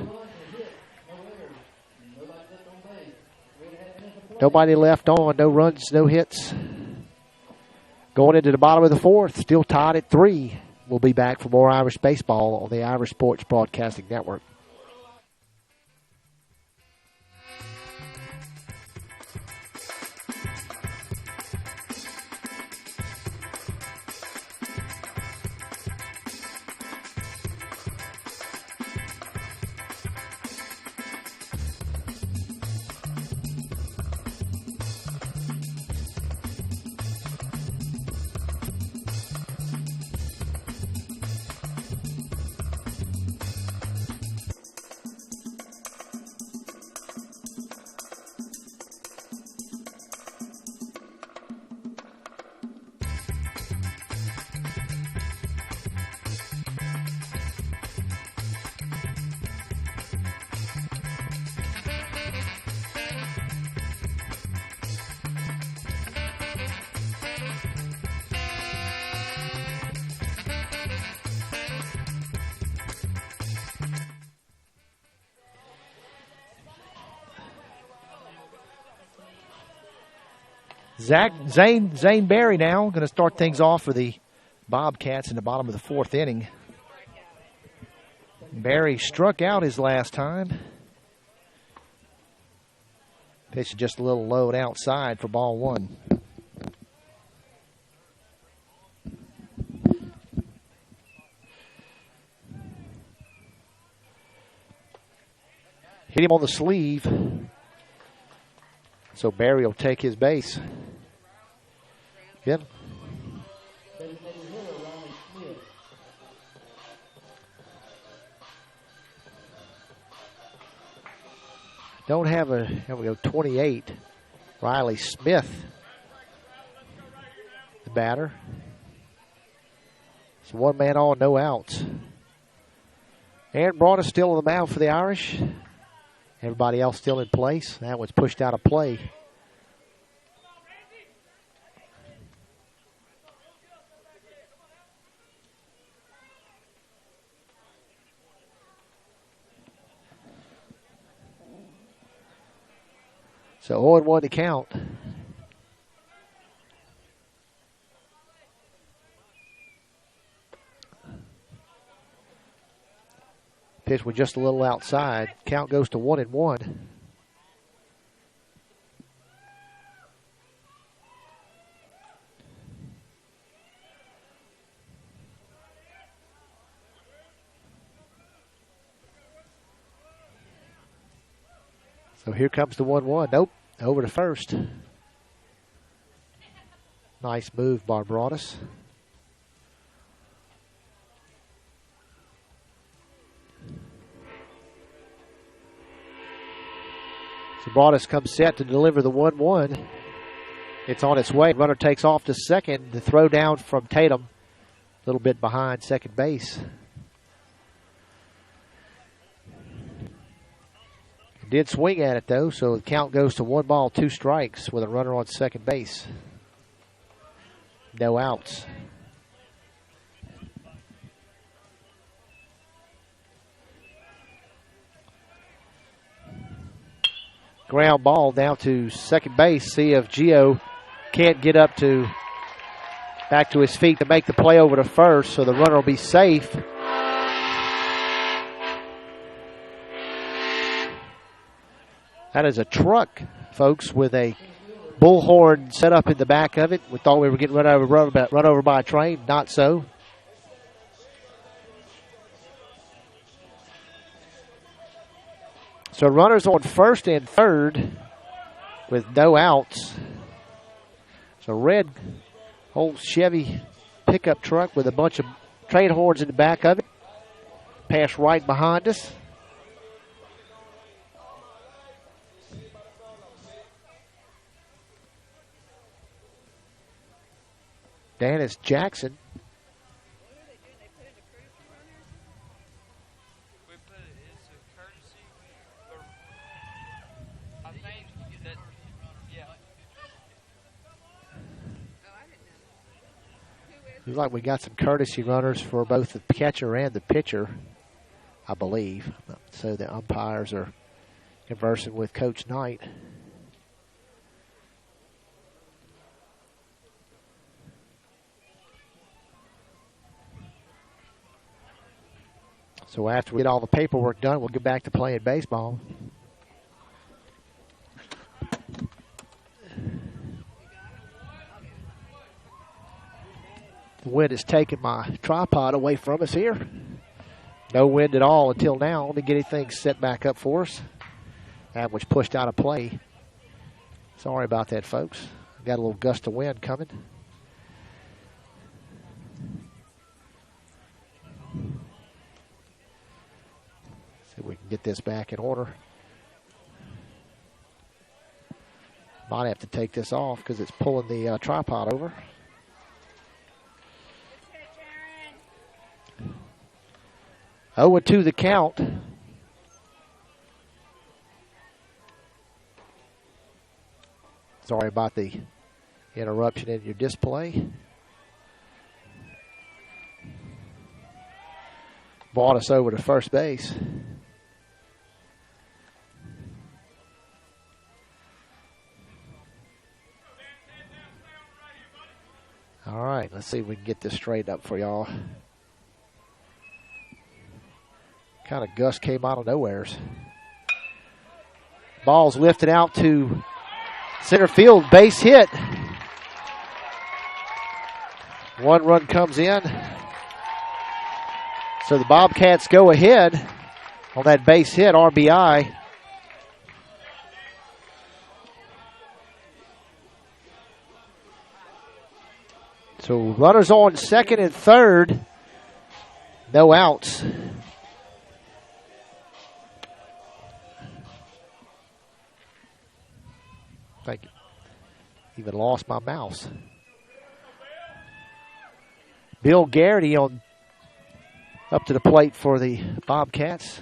nobody left on, no runs, no hits. Going into the bottom of the 4th, still tied at 3. We'll be back for more Irish baseball on the Irish Sports Broadcasting Network. Zane Berry now going to start things off for the Bobcats in the bottom of the fourth inning. Berry struck out his last time. Pitch just a little low and outside for ball one. Hit him on the sleeve. So Berry will take his base. Good. Don't have a, here we go, 28. Riley Smith, the batter. So one man on, no outs. Aaron Broadus still on the mound for the Irish. Everybody else still in place. That one's pushed out of play. So 0-1 to count. Pitch was just a little outside. Count goes to 1-1. So here comes the 1-1. Nope. Over to first. Nice move by Broadus. So Broadus comes set to deliver the 1-1. It's on its way. Runner takes off to second. The throw down from Tatum. A little bit behind second base. Did swing at it, though, so the count goes to 1 ball, 2 strikes with a runner on second base. No outs. Ground ball down to second base. See if Gio can't get up to back to his feet to make the play over to first, so the runner will be safe. That is a truck, folks, with a bullhorn set up in the back of it. We thought we were getting run over by a train. Not so. So runners on first and third with no outs. So red old Chevy pickup truck with a bunch of train horns in the back of it. Pass right behind us. Dennis Jackson. Looks like we got some courtesy runners for both the catcher and the pitcher, I believe. So the umpires are conversing with Coach Knight. So after we get all the paperwork done, we'll get back to playing baseball. The wind has taken my tripod away from us here. No wind at all until now. Let me get anything set back up for us. That was pushed out of play. Sorry about that, folks. Got a little gust of wind coming. See if we can get this back in order. Might have to take this off because it's pulling the tripod over. Oh, 0-2 the count. Sorry about the interruption in your display. Brought us over to first base. All right, let's see if we can get this straight up for y'all. Kind of gust came out of nowheres. Ball's lifted out to center field, base hit. One run comes in. So the Bobcats go ahead on that base hit, RBI. So runners on second and third. No outs. Thank you. Even lost my mouse. Bill Garrity on up to the plate for the Bobcats.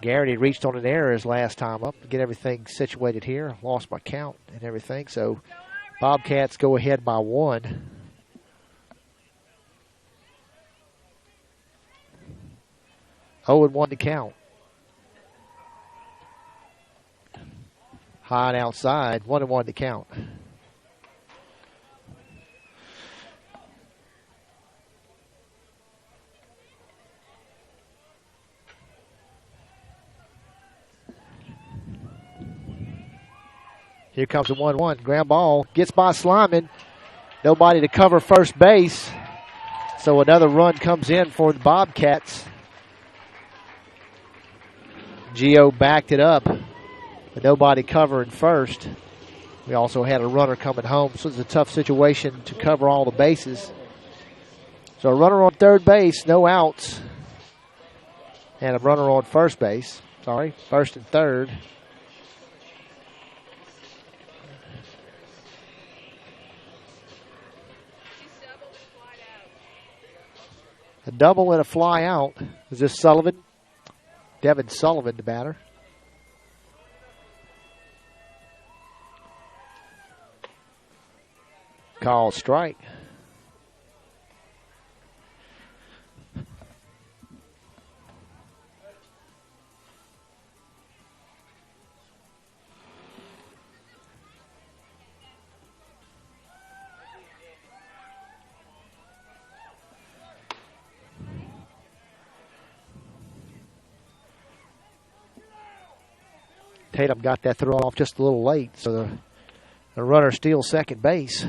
Garrity reached on an error his last time up to get everything situated here. Lost my count and everything. So Bobcats go ahead by 1. Oh, and 1 to count. High and outside, 1-1 to count. Here comes a 1-1. Ground ball gets by Slyman. Nobody to cover first base. So another run comes in for the Bobcats. Gio backed it up. But nobody covering first. We also had a runner coming home, so it's a tough situation to cover all the bases. So a runner on third base, no outs. And a runner on first base. Sorry, first and third. A double and a fly out. Is this Sullivan? Devin Sullivan, the batter. Call strike. Tatum got that throw off just a little late, so the runner steals second base.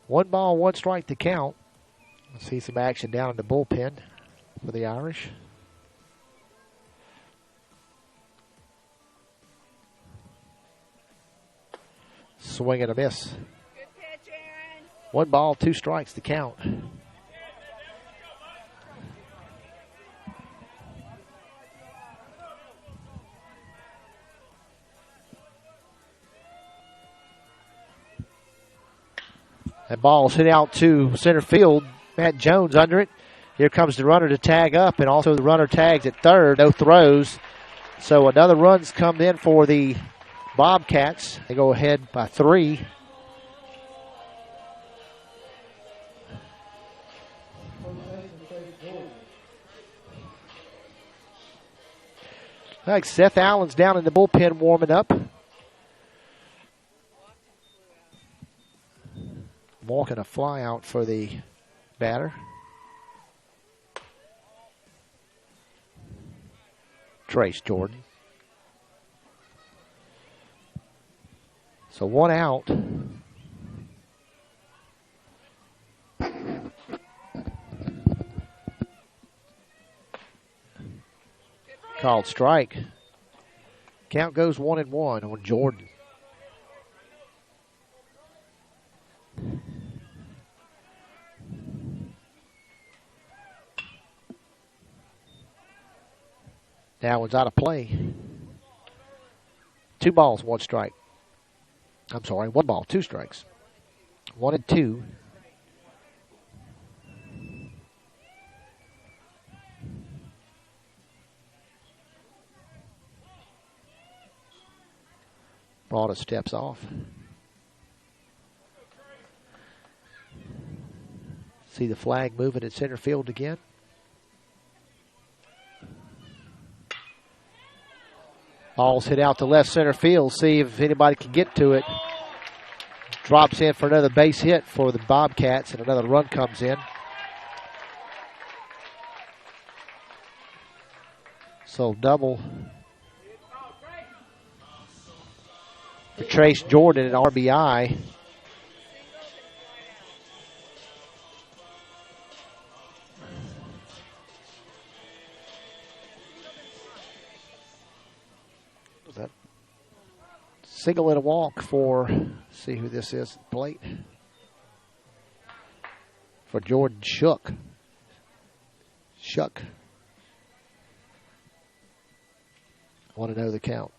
1 ball, 1 strike to count. Let's see some action down in the bullpen for the Irish. Swing and a miss. Good pitch, Aaron. 1 ball, 2 strikes to count. That ball's hit out to center field. Matt Jones under it. Here comes the runner to tag up, and also the runner tags at third. No throws. So another run's come in for the Bobcats. They go ahead by 3. Like Seth Allen's down in the bullpen warming up. Walking a fly out for the batter. Trace Jordan. So 1 out. Called strike. Count goes 1-1 on Jordan. That one's out of play. 2 balls, 1 strike. I'm sorry, 1 ball, 2 strikes. 1 and 2. Broughton steps off. See the flag moving in center field again. Ball's hit out to left center field. See if anybody can get to it. drops in for another base hit for the Bobcats, and another run comes in. So double for Trace Jordan, an RBI. Single and a walk for, see who this is at the plate, for Jordan Shuck. I want to know the count.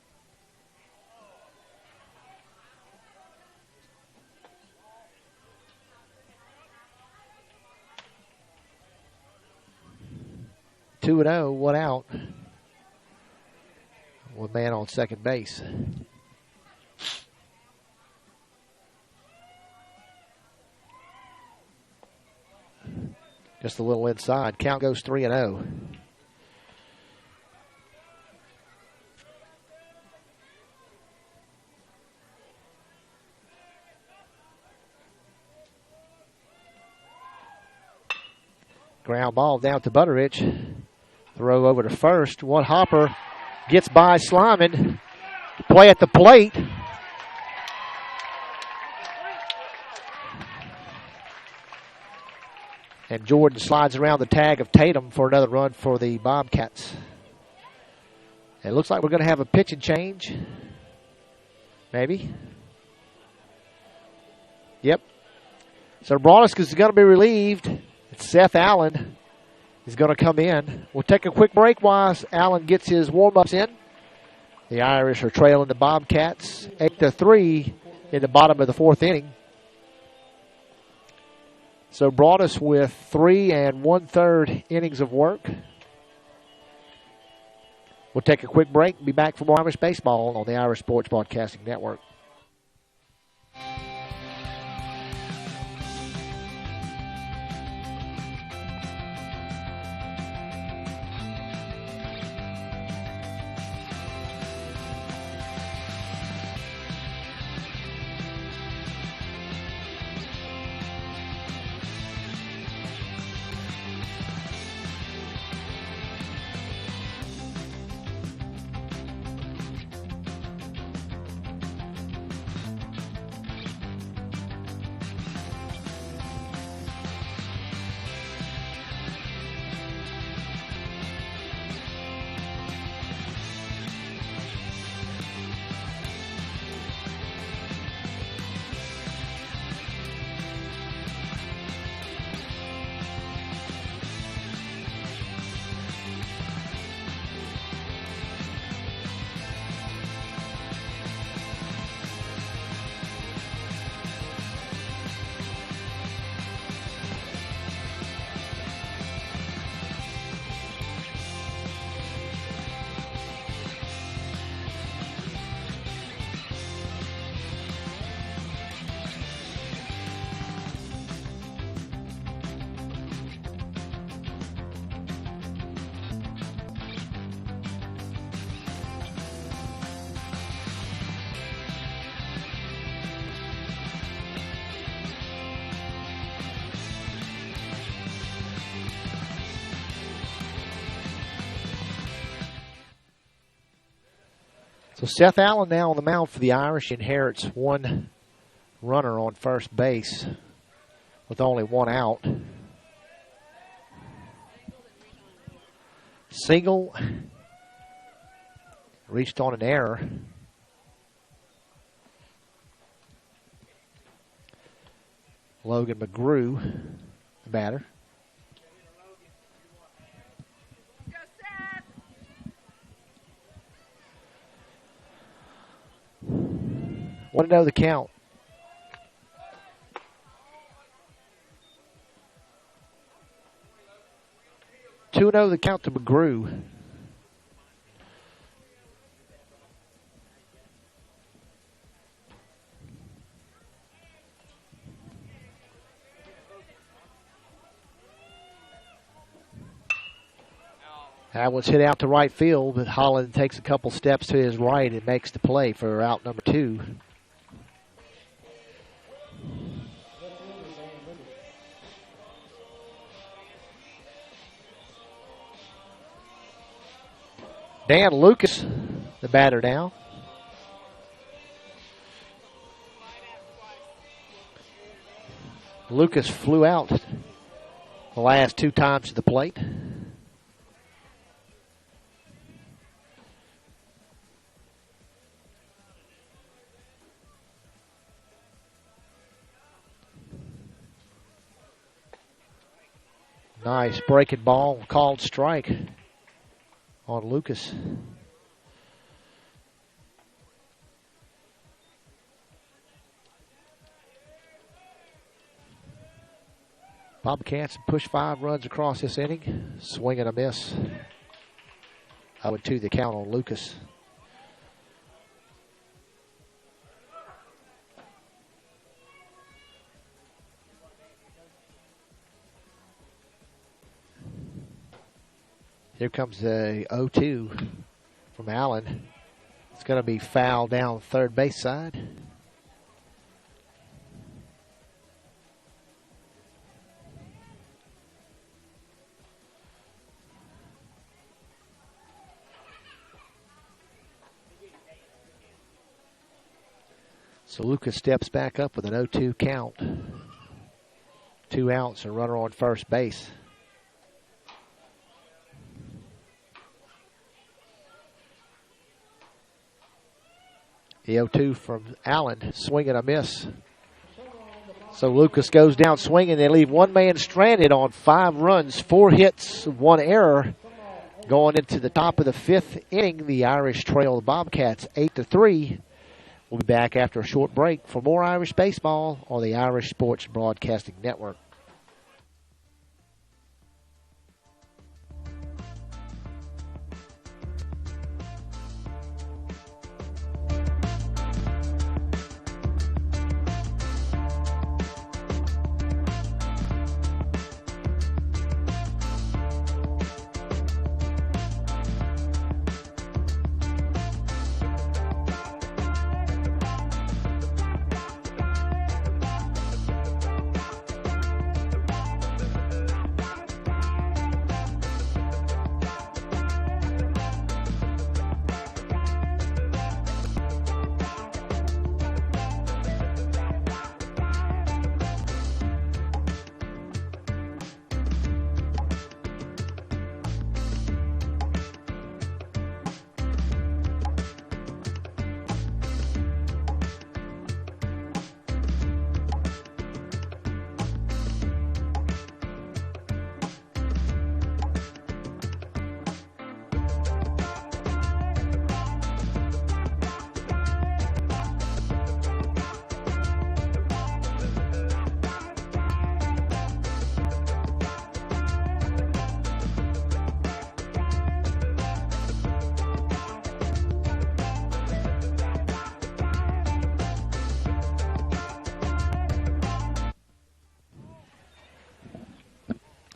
Two and 0, 1 out. One man on second base. Just a little inside. Count goes 3 and 0. Ground ball down to Butteridge. Throw over to first. One hopper gets by Slyman. Play at the plate. And Jordan slides around the tag of Tatum for another run for the Bobcats. It looks like we're going to have a pitching change. Maybe. Yep. So Braunis is going to be relieved. It's Seth Allen is going to come in. We'll take a quick break while Allen gets his warm-ups in. The Irish are trailing the Bobcats 8-3 in the bottom of the fourth inning. So brought us with 3 1/3 innings of work. We'll take a quick break and be back for more Irish baseball on the Irish Sports Broadcasting Network. So Seth Allen now on the mound for the Irish inherits one runner on first base with only one out. Single reached on an error. Logan McGrew, the batter. Want to know the count. Two 2-0 the count to McGrew. That was hit out to right field, but Holland takes a couple steps to his right and makes the play for out number 2. Dan Lucas, the batter now. Lucas flew out the last 2 times to the plate. Nice breaking ball, called strike on Lucas. Bobcats push 5 runs across this inning. Swing and a miss. 0-2 the count on Lucas. Here comes the 0-2 from Allen. It's going to be foul down third base side. So Lucas steps back up with an 0-2 count. 2 outs, a runner on first base. The 0-2 from Allen, swing and a miss. So Lucas goes down swinging. They leave one man stranded on 5 runs, 4 hits, 1 error. Going into the top of the 5th inning, the Irish trail the Bobcats 8-3. We'll be back after a short break for more Irish baseball on the Irish Sports Broadcasting Network.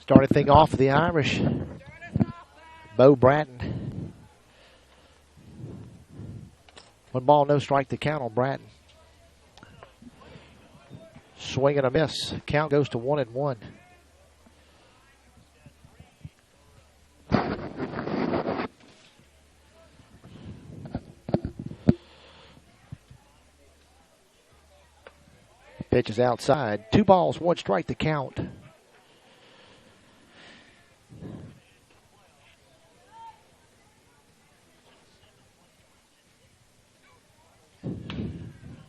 Starting thing off for the Irish, Bo Bratton. 1 ball, no strike to count on Bratton. Swing and a miss. Count goes to 1-1. Pitch is outside. 2 balls, 1 strike to count.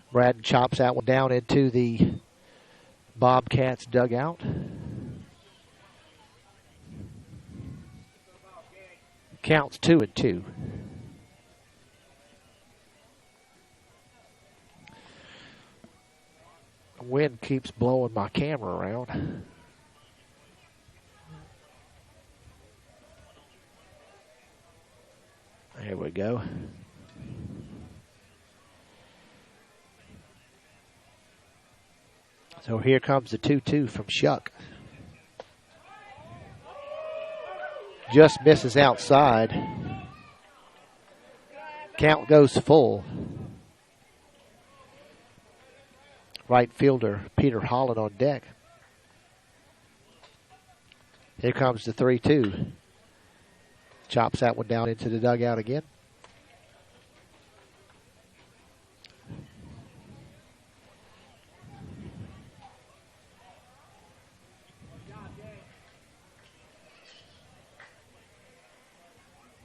Brad chops that one down into the Bobcats dugout. Counts 2-2. The wind keeps blowing my camera around. There we go. So here comes the 2-2 from Shuck. Just misses outside. Count goes full. Right fielder Peter Holland on deck. Here comes the 3-2. Chops that one down into the dugout again.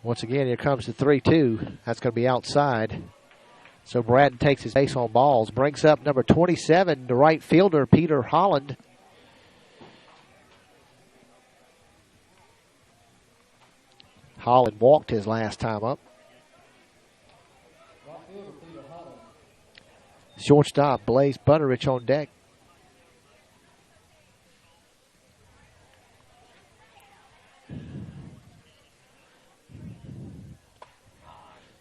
Once again, here comes the 3-2. That's going to be outside. So Bratton takes his base on balls, brings up number 27, the right fielder, Peter Holland. Holland walked his last time up. Shortstop, Blaze Butterich on deck.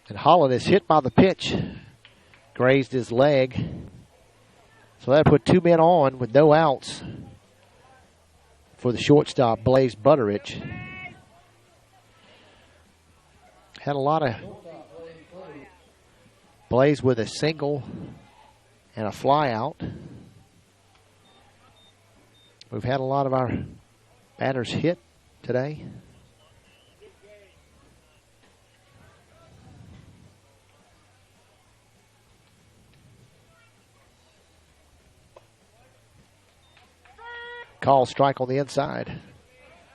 And Holland is hit by the pitch. Grazed his leg. So that put 2 men on with no outs for the shortstop, Blaze Butterich. Had a lot of Blaze with a single and a fly out. We've had a lot of our batters hit today. Call strike on the inside.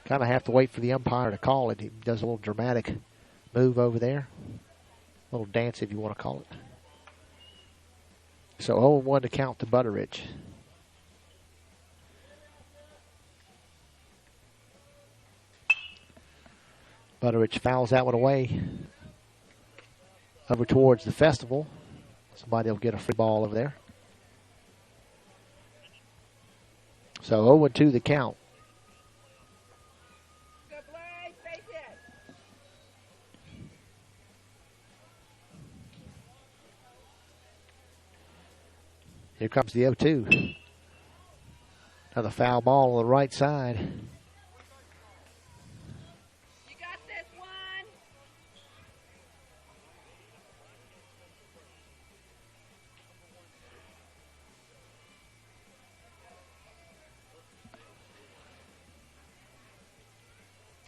Kind of have to wait for the umpire to call it. He does a little dramatic move over there. A little dance, if you want to call it. So 0-1 to count to Butterich. Butterich fouls that one away. Over towards the festival. Somebody will get a free ball over there. So 0-2 the count. Good play, face it. Here comes the 0-2. Another foul ball on the right side. You got this one.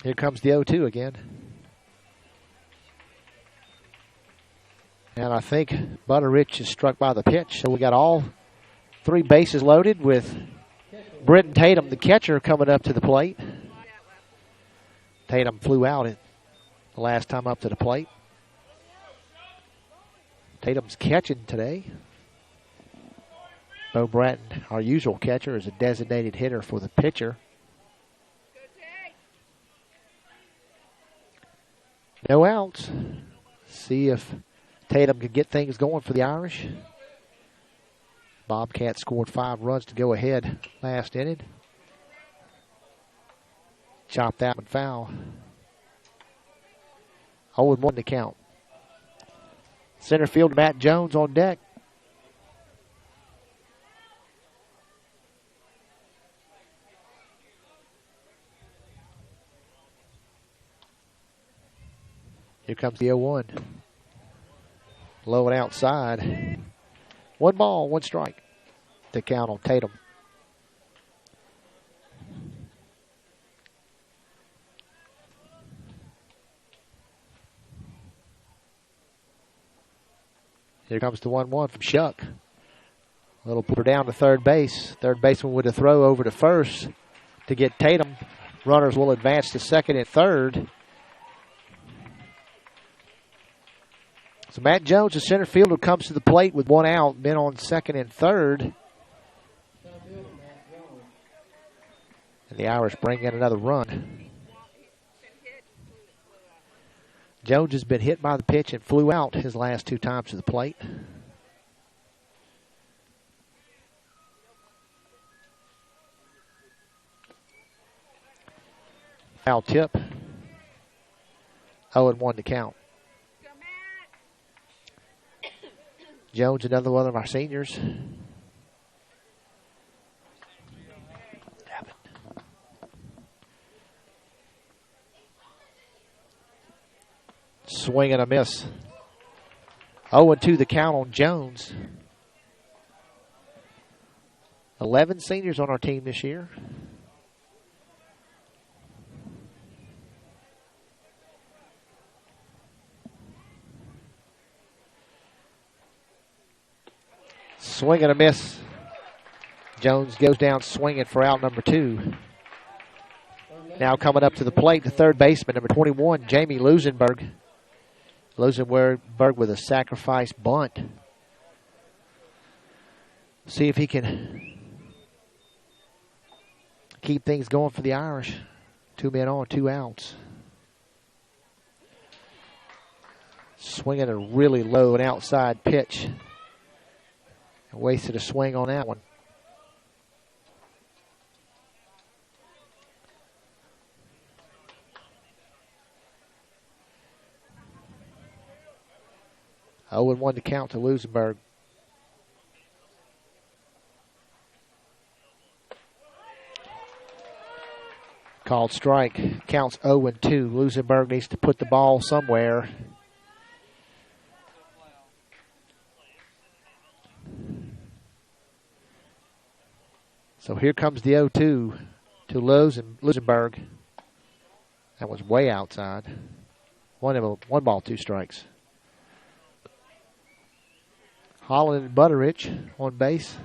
Here comes the 0-2 again. And I think Butterich is struck by the pitch. So we got all 3 bases loaded with Britton Tatum, the catcher, coming up to the plate. Tatum flew out the last time up to the plate. Tatum's catching today. Bo Bratton, our usual catcher, is a designated hitter for the pitcher. No outs. See if Tatum can get things going for the Irish. Bobcats scored 5 runs to go ahead last inning. Chop that one foul. 0-1 to count. Center field, Matt Jones on deck. Here comes the 0-1. Low and outside. 1 ball, 1 strike. To count on Tatum. Here comes the 1-1 from Shuck. A little put her down to third base. Third baseman with a throw over to first to get Tatum. Runners will advance to second and third. So Matt Jones, the center fielder, comes to the plate with 1 out, men on second and third. And the Irish bring in another run. Jones has been hit by the pitch and flew out his last 2 times to the plate. Foul tip. 0-1 to count. Jones, another one of our seniors. Swing and a miss. 0-2 the count on Jones. 11 seniors on our team this year. Swing and a miss. Jones goes down swinging for out number 2. Now coming up to the plate, the third baseman, number 21, Jamie Lusenberg. Lusenberg with a sacrifice bunt. See if he can keep things going for the Irish. 2 men on, 2 outs. Swinging a really low and outside pitch. Wasted a swing on that one. Oh, and 1 to count to Lusenberg. Called strike. Counts 0-2. Lusenberg needs to put the ball somewhere. So here comes the 0-2 to Lusenberg. That was way outside. 1 ball, 2 strikes. Holland and Butterich on base.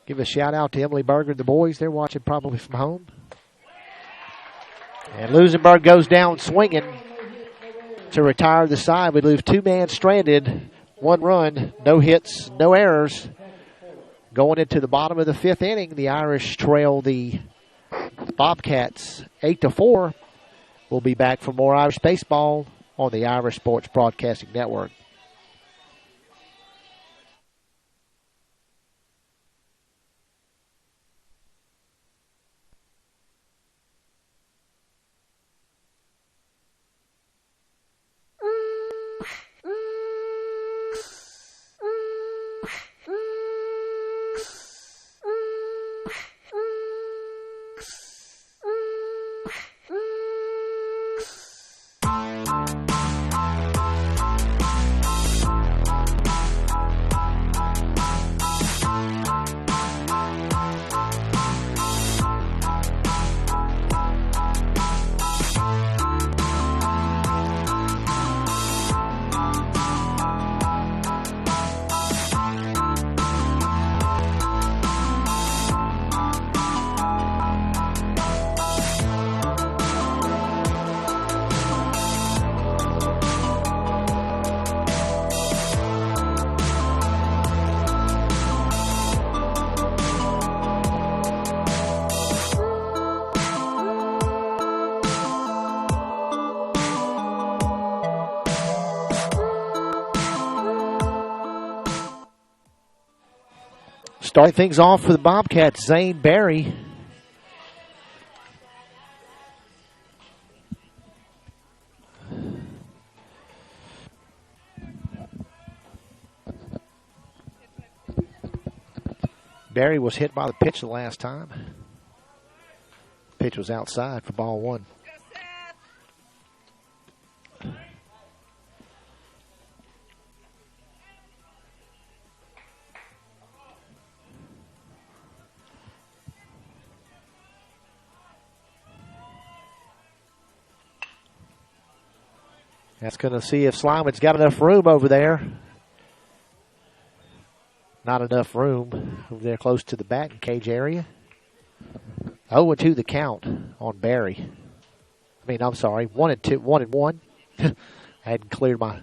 Give a shout out to Emily Berger and the boys. They're watching probably from home. And Lusenberg goes down swinging to retire the side. We leave 2 men stranded. 1 run, no hits, no errors. Going into the bottom of the 5th inning, the Irish trail the Bobcats 8-4. We'll be back for more Irish baseball on the Irish Sports Broadcasting Network. Starting things off for the Bobcats, Zane Barry. Barry was hit by the pitch the last time. Pitch was outside for ball 1. That's going to see if Slyman's got enough room over there. Not enough room over there close to the batting cage area. 0-2 the count on Barry. I mean, I'm sorry, 1-2, 1-1. I hadn't cleared my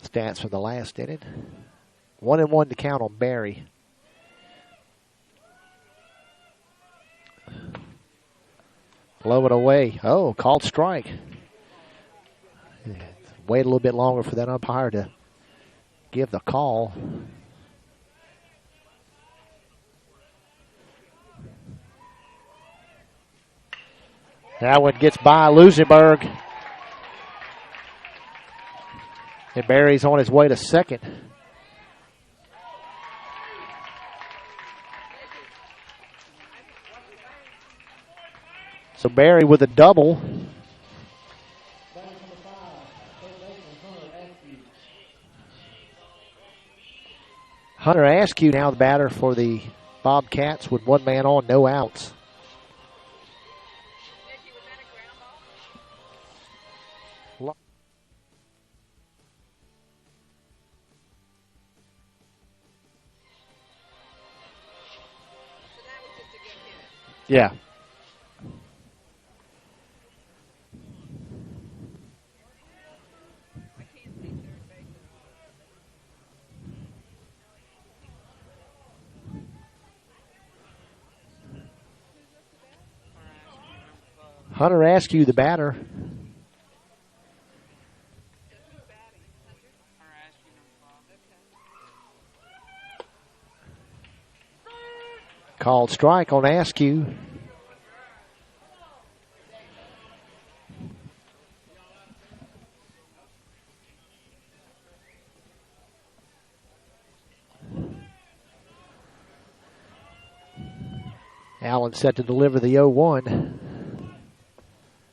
stats from the last inning. 1-1 to count on Barry. Blow it away. Oh, called strike. Wait a little bit longer for that umpire to give the call. That one gets by Lusenberg. And Barry's on his way to second. So Barry with a double. Hunter Askew now the batter for the Bobcats with 1 man on, no outs. Yeah. Hunter Askew, the batter. Called strike on Askew. Allen set to deliver the 0-1.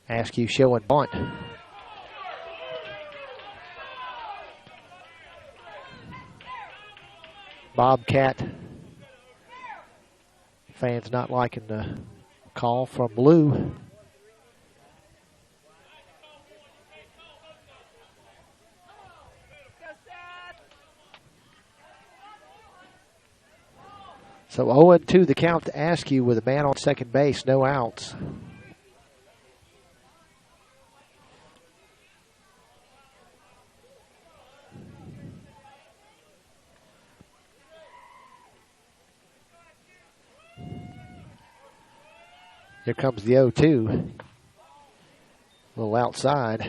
Askew showing bunt. Bobcat. Fans not liking the call from Blue. So 0-2 the count to Askew with a man on second base, no outs. Here comes the 0-2. A little outside.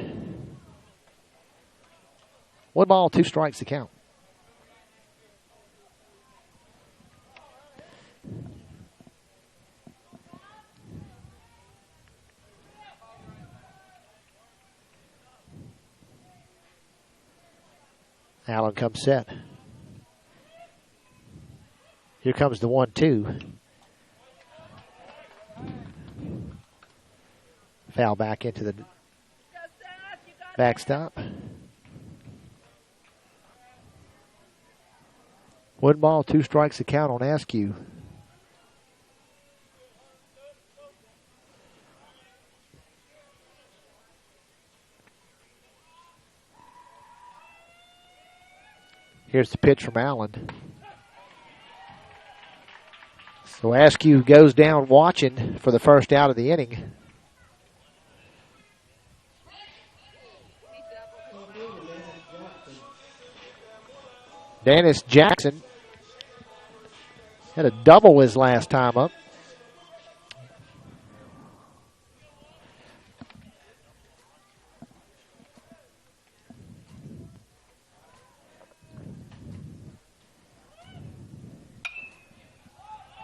1 ball, 2 strikes to count. Allen comes set. Here comes the 1-2. Foul back into the backstop. 1 ball, 2 strikes to count on Askew. Here's the pitch from Allen. So Askew goes down watching for the first out of the inning. Dennis Jackson had a double his last time up.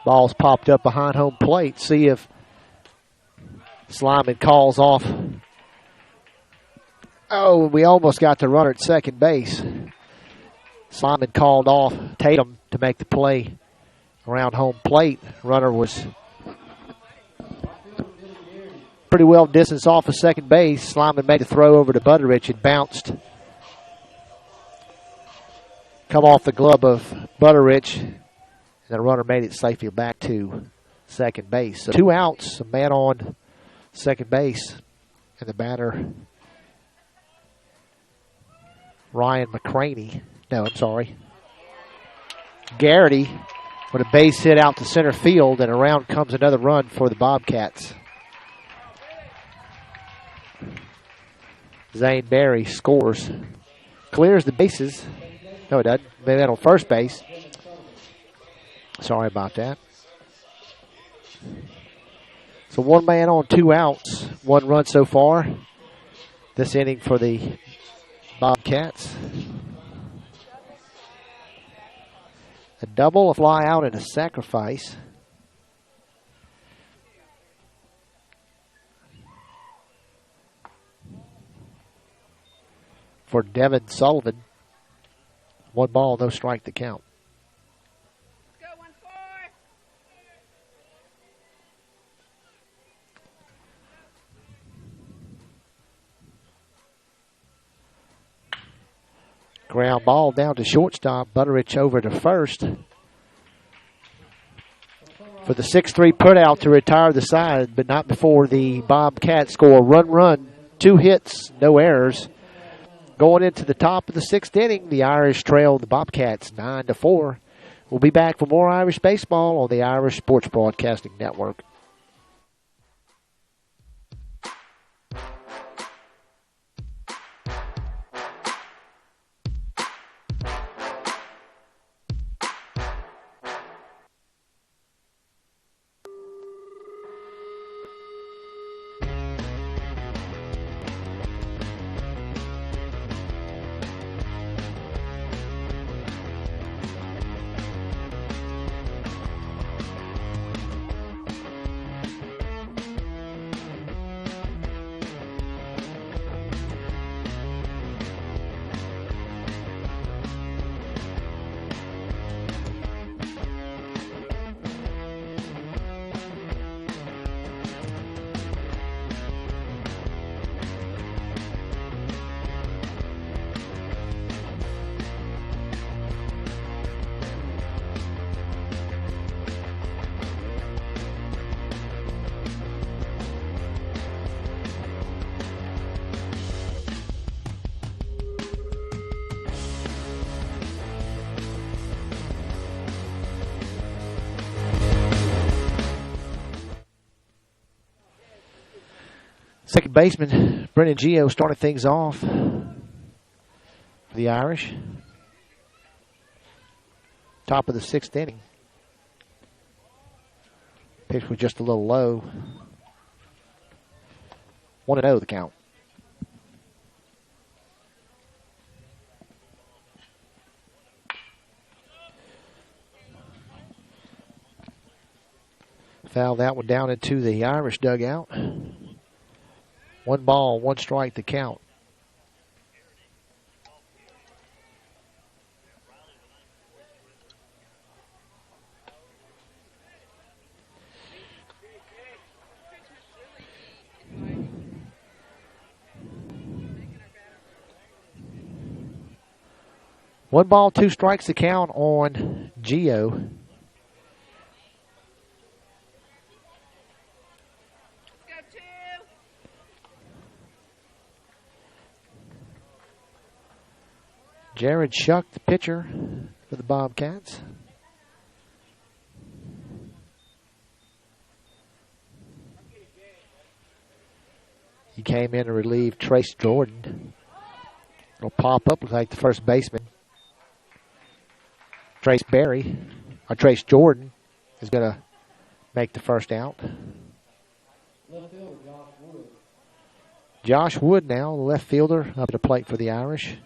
Ball's popped up behind home plate. See if Slyman calls off. Oh, we almost got the runner at second base. Slyman called off Tatum to make the play around home plate. Runner was pretty well distanced off of second base. Slyman made a throw over to Butterich and bounced. Come off the glove of Butterich. And the runner made it safely back to second base. So 2 outs, a man on second base. And the batter, Ryan McCraney. No, I'm sorry. Garrity with a base hit out to center field, and around comes another run for the Bobcats. Zane Berry scores. Clears the bases. No, it doesn't. Maybe that on first base. Sorry about that. So 1 man on, 2 outs. 1 run so far this inning for the Bobcats. A double, a fly out, and a sacrifice. For Devin Sullivan. 1 ball, no strike to count. Go 1-4. Ground ball down to shortstop. Butterich over to first. For the 6-3 putout to retire the side, but not before the Bobcats score. Run, 2 hits, no errors. Going into the top of the 6th inning, the Irish trail the Bobcats 9-4. We'll be back for more Irish baseball on the Irish Sports Broadcasting Network. Second baseman, Brennan Geo, started things off for the Irish. Top of the 6th inning. Pitch was just a little low. 1-0 the count. Foul that one down into the Irish dugout. 1 ball, 1 strike to count. One ball, 2 strikes to count on Geo. Go 2. Jared Shuck, the pitcher for the Bobcats. He came in to relieve Trace Jordan. It'll pop up, looks like the first baseman. Trace Jordan is going to make the first out. Josh Wood now, the left fielder, up at the plate for the Irish.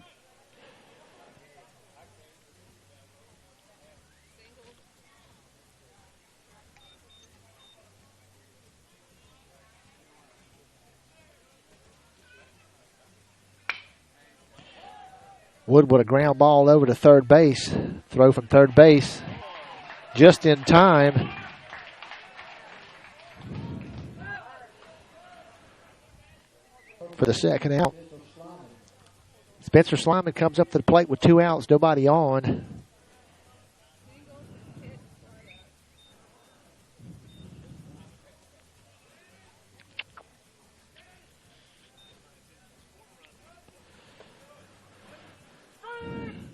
Wood with a ground ball over to third base. Throw from third base just in time. For the second out. Spencer Slyman comes up to the plate with 2 outs, nobody on.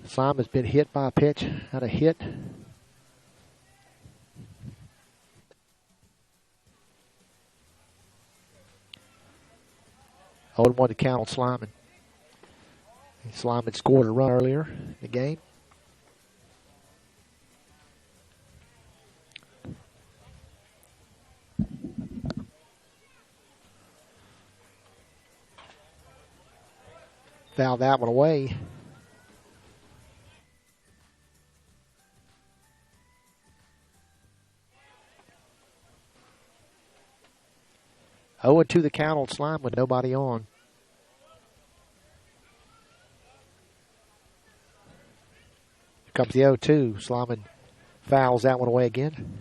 Slyman's been hit by a pitch, had a hit. Hold 1 to count on Slyman. Slyman scored a run earlier in the game. Foul that one away. Oh, 2 the count on Slime with nobody on. Here comes the 0-2. Slyman fouls that one away again.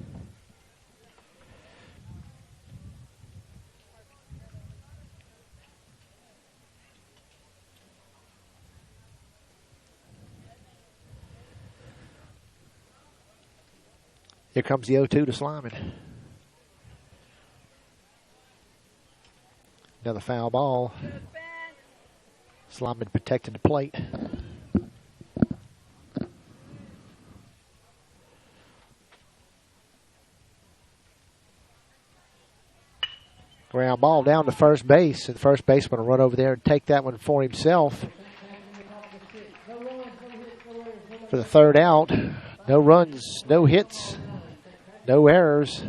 Here comes the 0-2 to Slyman. Another foul ball. Slyman protecting the plate. Ground ball down to first base, and the first baseman will run over there and take that one for himself. For the third out, no runs, no hits, no errors.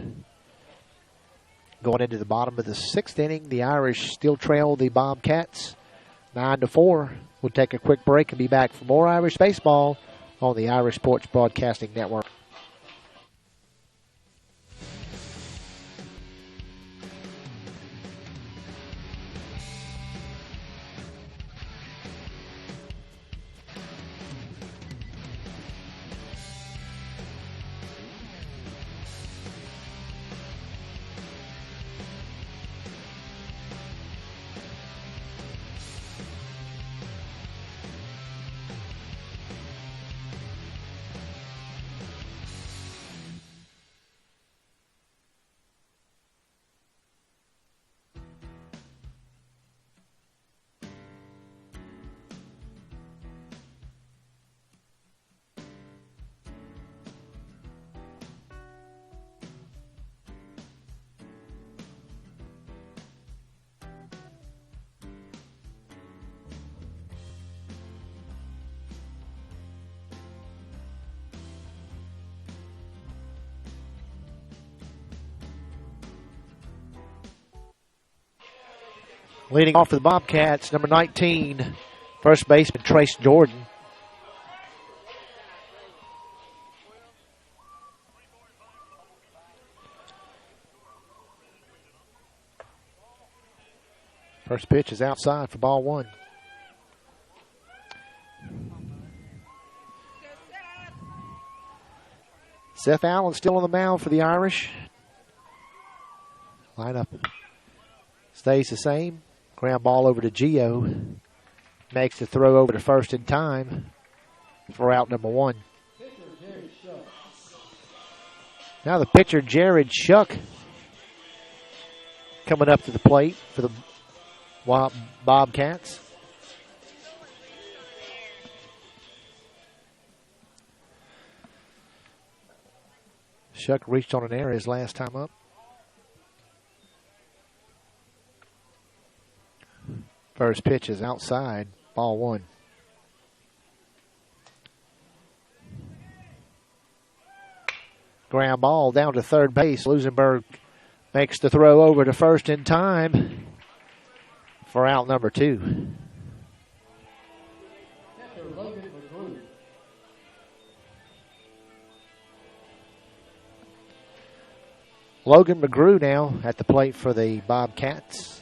Going into the bottom of the 6th inning, the Irish still trail the Bobcats 9-4. We'll take a quick break and be back for more Irish baseball on the Irish Sports Broadcasting Network. Leading off for the Bobcats, number 19, first baseman Trace Jordan. First pitch is outside for ball one. Seth Allen still on the mound for the Irish. Lineup stays the same. Ground ball over to Gio. Makes the throw over to first in time for out number one. Now the pitcher, Jared Shuck, coming up to the plate for the Bobcats. Shuck reached on an error his last time up. First pitch is outside, ball one. Ground ball down to third base. Lusenberg makes the throw over to first in time for out number two. Logan McGrew now at the plate for the Bobcats.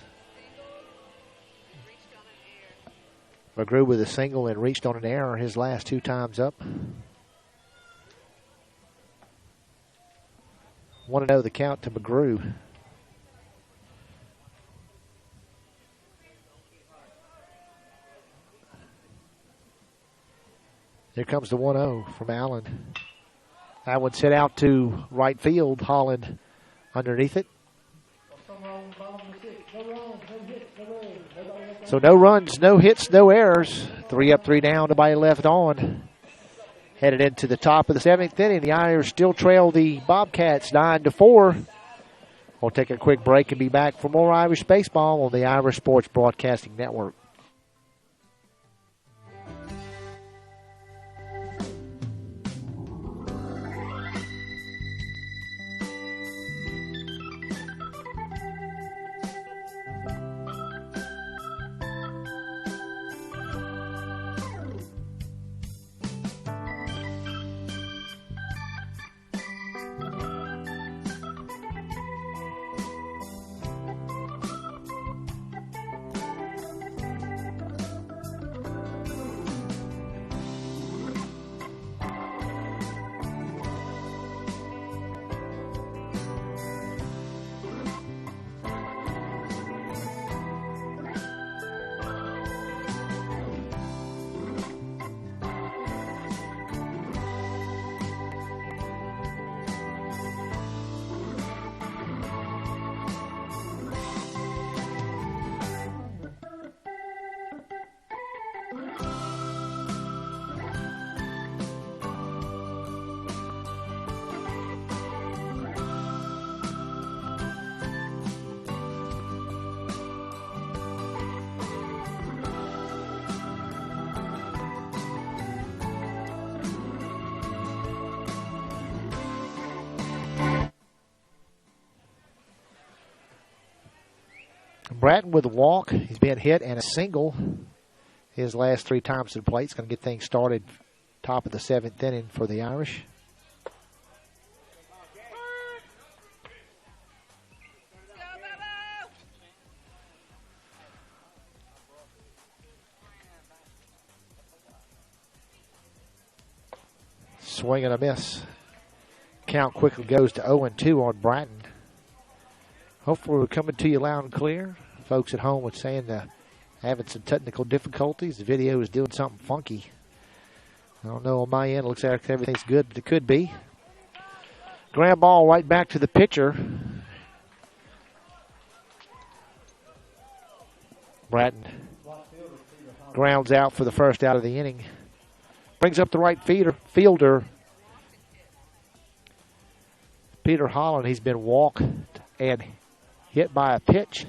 McGrew with a single and reached on an error his last two times up. 1-0 the count to McGrew. Here comes the 1-0 from Allen. That one's hit out to right field. Holland underneath it. So no runs, no hits, no errors. 3 up, 3 down, nobody left on. Headed into the top of the 7th inning. The Irish still trail the Bobcats 9-4. We'll take a quick break and be back for more Irish baseball on the Irish Sports Broadcasting Network. Bratton with a walk. He's been hit and a single his last 3 times to the plate. He's going to get things started top of the 7th inning for the Irish. Swing and a miss. Count quickly goes to 0-2 on Bratton. Hopefully we're coming to you loud and clear. Folks at home were saying having some technical difficulties. The video is doing something funky. I don't know on my end. It looks like everything's good, but it could be. Ground ball right back to the pitcher. Bratton grounds out for the first out of the inning. Brings up the right fielder, Peter Holland. He's been walked and hit by a pitch.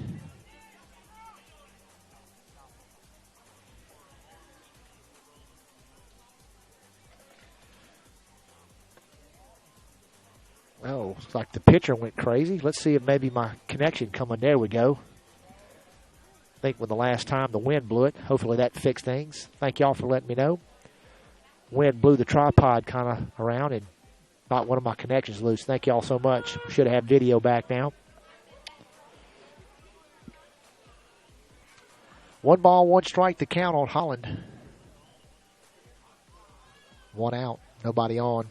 Oh, looks like the pitcher went crazy. Let's see if maybe my connection coming. There we go. I think when the last time the wind blew it. Hopefully that fixed things. Thank y'all for letting me know. Wind blew the tripod kind of around and knocked one of my connections loose. Thank y'all so much. Should have video back now. 1 ball, 1 strike to count on Holland. 1 out. Nobody on.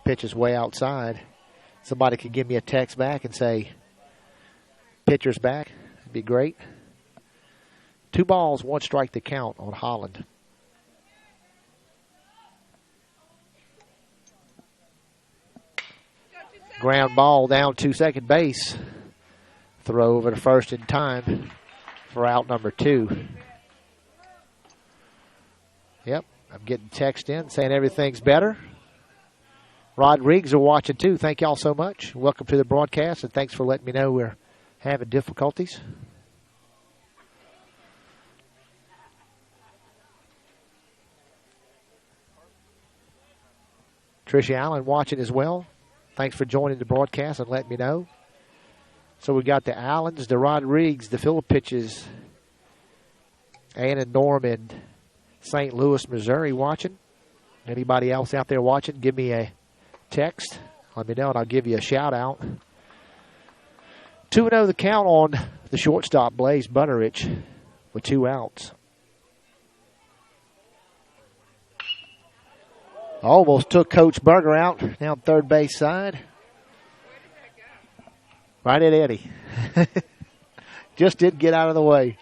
Pitch is way outside. Somebody could give me a text back and say, pitcher's back. That'd be great. 2 balls, 1 strike to count on Holland. Ground ball down to second base. Throw over to first in time for out number 2. Yep, I'm getting text in saying everything's better. Rodriguez are watching too. Thank y'all so much. Welcome to the broadcast, and thanks for letting me know we're having difficulties. Tricia Allen watching as well. Thanks for joining the broadcast and letting me know. So we got the Allens, the Rodriguez, the Phillip pitches, Anna Norm in St. Louis, Missouri watching. Anybody else out there watching, give me a text. Let me know, and I'll give you a shout-out. 2-0 the count on the shortstop, Blaze Butterich, with 2 outs. Almost took Coach Berger out down third base side. Right at Eddie. Just didn't get out of the way.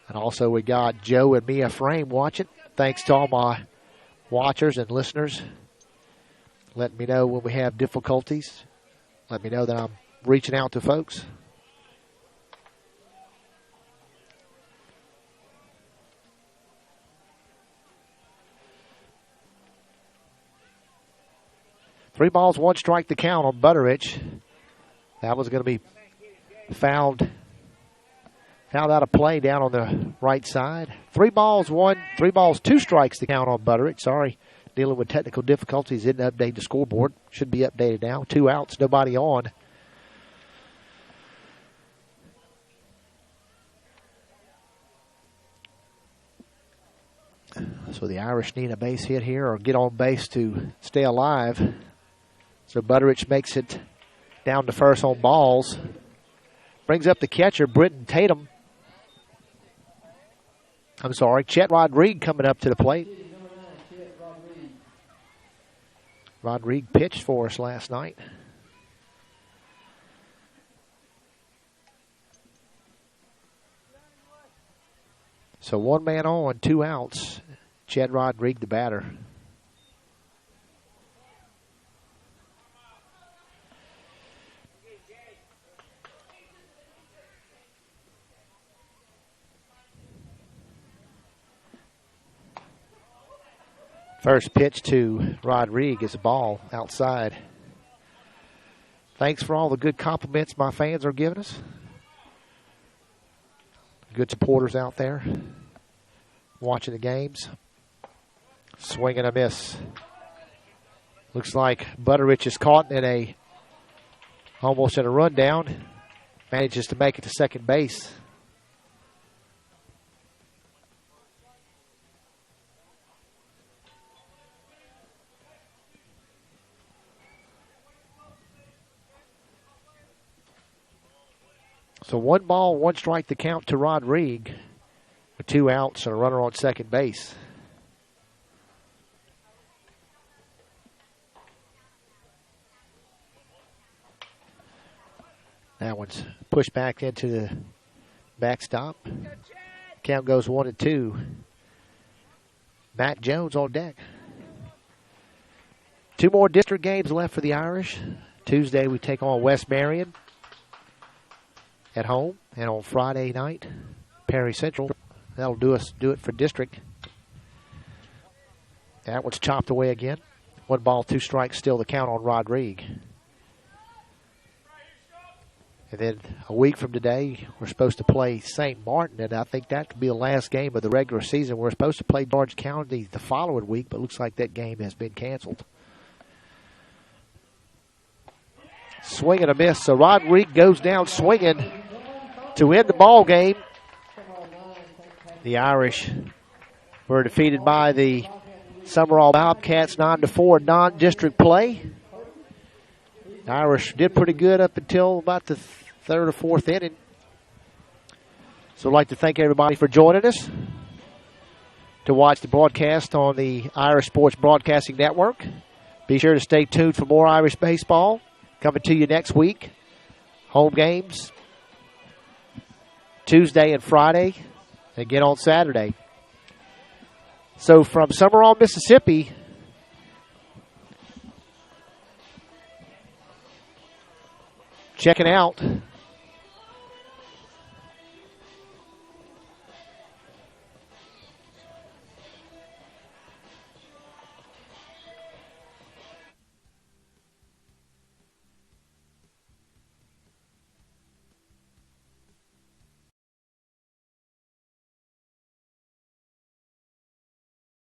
And also we got Joe and Mia Frame watching. Thanks to all my watchers and listeners. Let me know when we have difficulties. Let me know that I'm reaching out to folks. Three balls, 1 strike to count on Butterich. That was going to be fouled out of play down on the right side. 3 balls, 2 strikes to count on Butterich. Sorry, dealing with technical difficulties. Didn't update the scoreboard. Should be updated now. 2 outs, nobody on. So the Irish need a base hit here or get on base to stay alive. So Butterich makes it down to first on balls. Brings up the catcher, Britton Tatum. I'm sorry, Chet Rodriguez coming up to the plate. Rodriguez pitched for us last night. So 1 man on, 2 outs. Chet Rodriguez, the batter. First pitch to Rodriguez is a ball outside. Thanks for all the good compliments my fans are giving us. Good supporters out there watching the games. Swing and a miss. Looks like Butterich is caught in almost in a rundown. Manages to make it to second base. So 1 ball, 1 strike to count to Rodriguez with 2 outs and a runner on second base. That one's pushed back into the backstop. Count goes 1-2. Matt Jones on deck. 2 more district games left for the Irish. Tuesday we take on West Marion at home, and on Friday night, Perry Central. That'll do it for district. That one's chopped away again. 1 ball, 2 strikes, still the count on Rodriguez. And then a week from today, we're supposed to play St. Martin, and I think that could be the last game of the regular season. We're supposed to play George County the following week, but it looks like that game has been canceled. Swing and a miss. So Rodriguez goes down swinging to end the ball game. The Irish were defeated by the Sumrall Bobcats 9-4 non-district play. The Irish did pretty good up until about the third or fourth inning. So I'd like to thank everybody for joining us to watch the broadcast on the Irish Sports Broadcasting Network. Be sure to stay tuned for more Irish baseball coming to you next week. Home games Tuesday and Friday, and again on Saturday. So from Sumrall, Mississippi, checking out